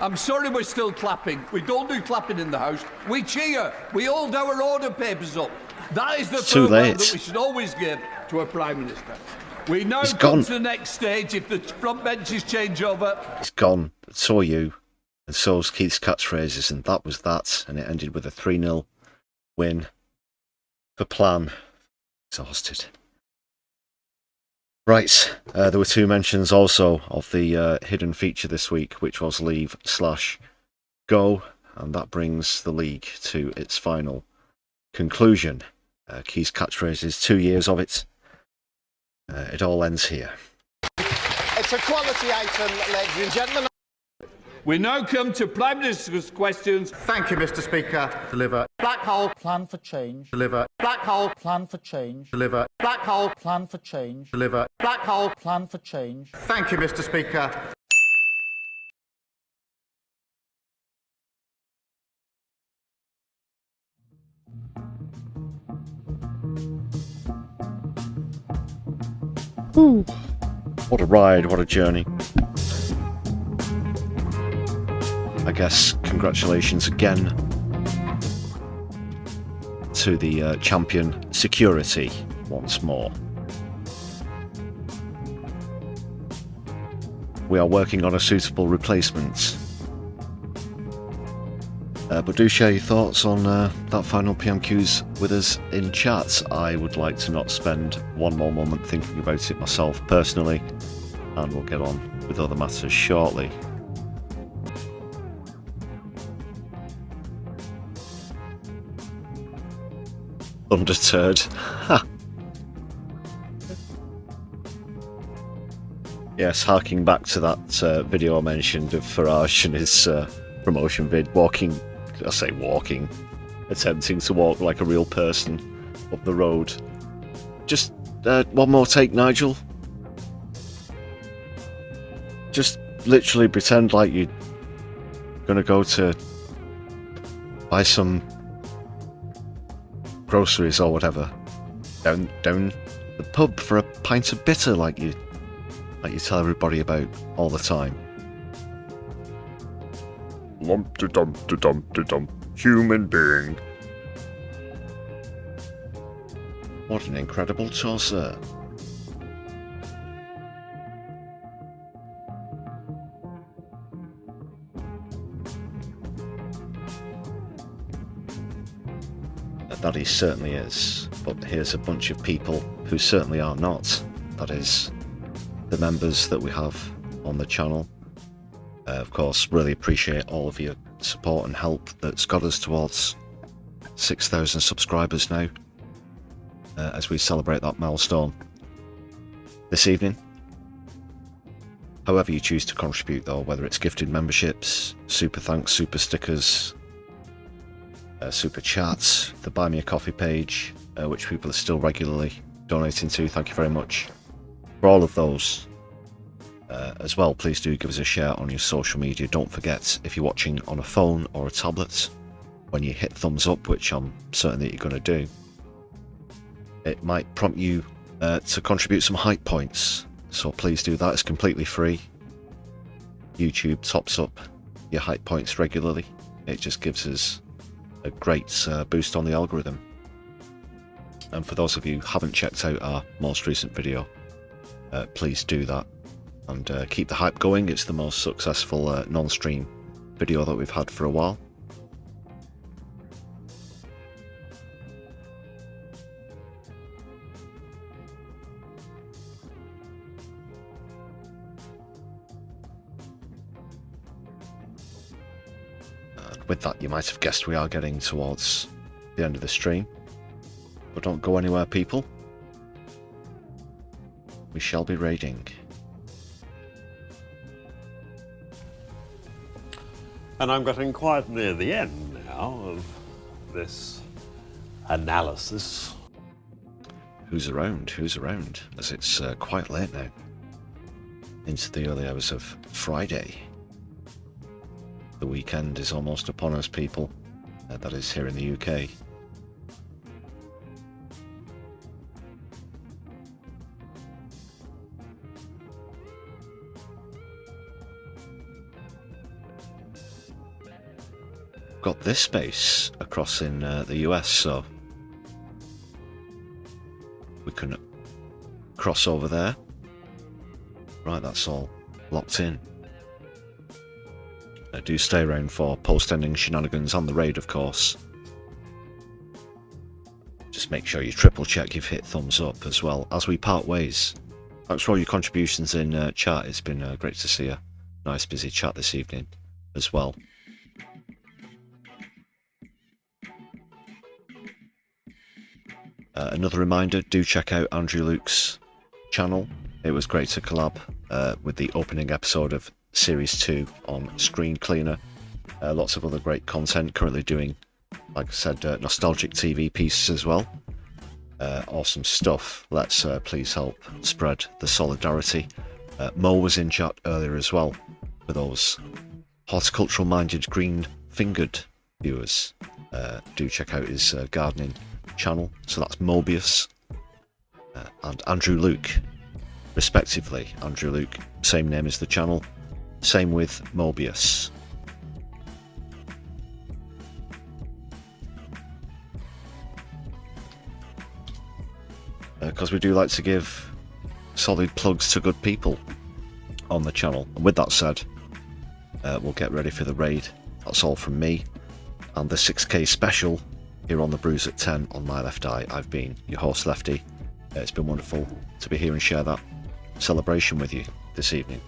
I'm sorry we're still clapping. We don't do clapping in the House. We cheer. We hold our order papers up. That is the farewell that we should always give to a Prime Minister. We now come to the next stage if the front benches change over. It's gone. So are you. And so's Keith's catchphrases. And that was that. And it ended with a 3-0 win for Plan. Exhausted. Right, there were 2 mentions also of the hidden feature this week, which was Leave/Go, and that brings the league to its final conclusion. Keith's catchphrases, 2 years of it. It all ends here. It's a quality item, ladies and gentlemen. We now come to Prime Minister's questions. Thank you, Mr. Speaker. Deliver. Black hole. Plan for change. Deliver. Black hole. Plan for change. Deliver. Black hole. Plan for change. Deliver. Black hole. Plan for change. Thank you, Mr. Speaker. Ooh. What a ride, what a journey. I guess congratulations again to the champion security once more. We are working on a suitable replacement. But do share your thoughts on that final PMQs with us in chat. I would like to not spend one more moment thinking about it myself personally, and we'll get on with other matters shortly. Undeterred. Yes, harking back to that video I mentioned of Farage and his promotion vid, attempting to walk like a real person up the road. Just one more take, Nigel. Just literally pretend like you're gonna go to buy some groceries or whatever down the pub for a pint of bitter, like you tell everybody about all the time. Lump-de-dump-de-dump-de-dump, human being. What an incredible tosser. That he certainly is, but here's a bunch of people who certainly are not. That is the members that we have on the channel. Of course, really appreciate all of your support and help that's got us towards 6,000 subscribers now, as we celebrate that milestone this evening. However you choose to contribute though, whether it's gifted memberships, super thanks, super stickers, super chats, the Buy Me a Coffee page, which people are still regularly donating to, thank you very much for all of those. As well, please do give us a share on your social media. Don't forget, if you're watching on a phone or a tablet, when you hit thumbs up, which I'm certain that you're going to do, it might prompt you to contribute some hype points. So please do that. It's completely free. YouTube tops up your hype points regularly. It just gives us a great boost on the algorithm. And for those of you who haven't checked out our most recent video, please do that and keep the hype going. It's the most successful non-stream video that we've had for a while. With that, you might have guessed we are getting towards the end of the stream. But don't go anywhere, people. We shall be raiding. And I'm getting quite near the end now of this analysis. Who's around? Who's around? As it's quite late now. Into the early hours of Friday. The weekend is almost upon us, people. That is here in the UK. Got this space across in the US, so we can cross over there. Right, that's all locked in. Do stay around for post-ending shenanigans on the raid, of course. Just make sure you triple check you've hit thumbs up as well as we part ways. Thanks for all your contributions in chat. It's been great to see a nice busy chat this evening as well. Another reminder, do check out Andrew Luke's channel. It was great to collab with the opening episode of Series 2 on Screen Cleaner. Lots of other great content, currently doing, like I said, nostalgic TV pieces as well. Awesome stuff. Let's please help spread the solidarity. Mo was in chat earlier as well, for those horticultural minded green fingered viewers. Do check out his gardening channel. So that's Mobius and Andrew Luke, respectively. Andrew Luke, same name as the channel, same with Mobius. Because we do like to give solid plugs to good people on the channel. And with that said, we'll get ready for the raid. That's all from me and the 6K special here on the Brews at 10 on my left eye. I've been your host, Lefty. It's been wonderful to be here and share that celebration with you this evening.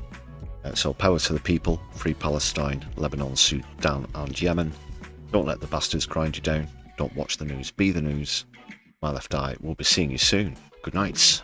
So power to the people, free Palestine, Lebanon, Sudan and Yemen. Don't let the bastards grind you down. Don't watch the news, be the news. My left eye, we'll be seeing you soon. Good night.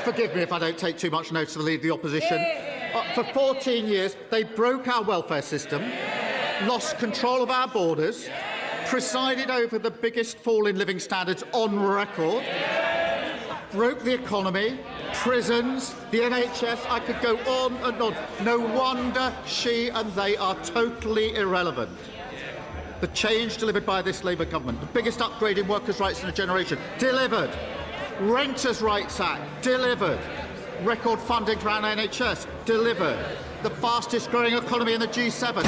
Forgive me if I don't take too much notice of the Leader of the Opposition. For 14 years, they broke our welfare system, lost control of our borders, presided over the biggest fall in living standards on record, broke the economy, prisons, the NHS. I could go on and on. No wonder she and they are totally irrelevant. The change delivered by this Labour government, the biggest upgrade in workers' rights in a generation, delivered. Renters' Rights Act, delivered. Record funding for our NHS, delivered. The fastest growing economy in the G7.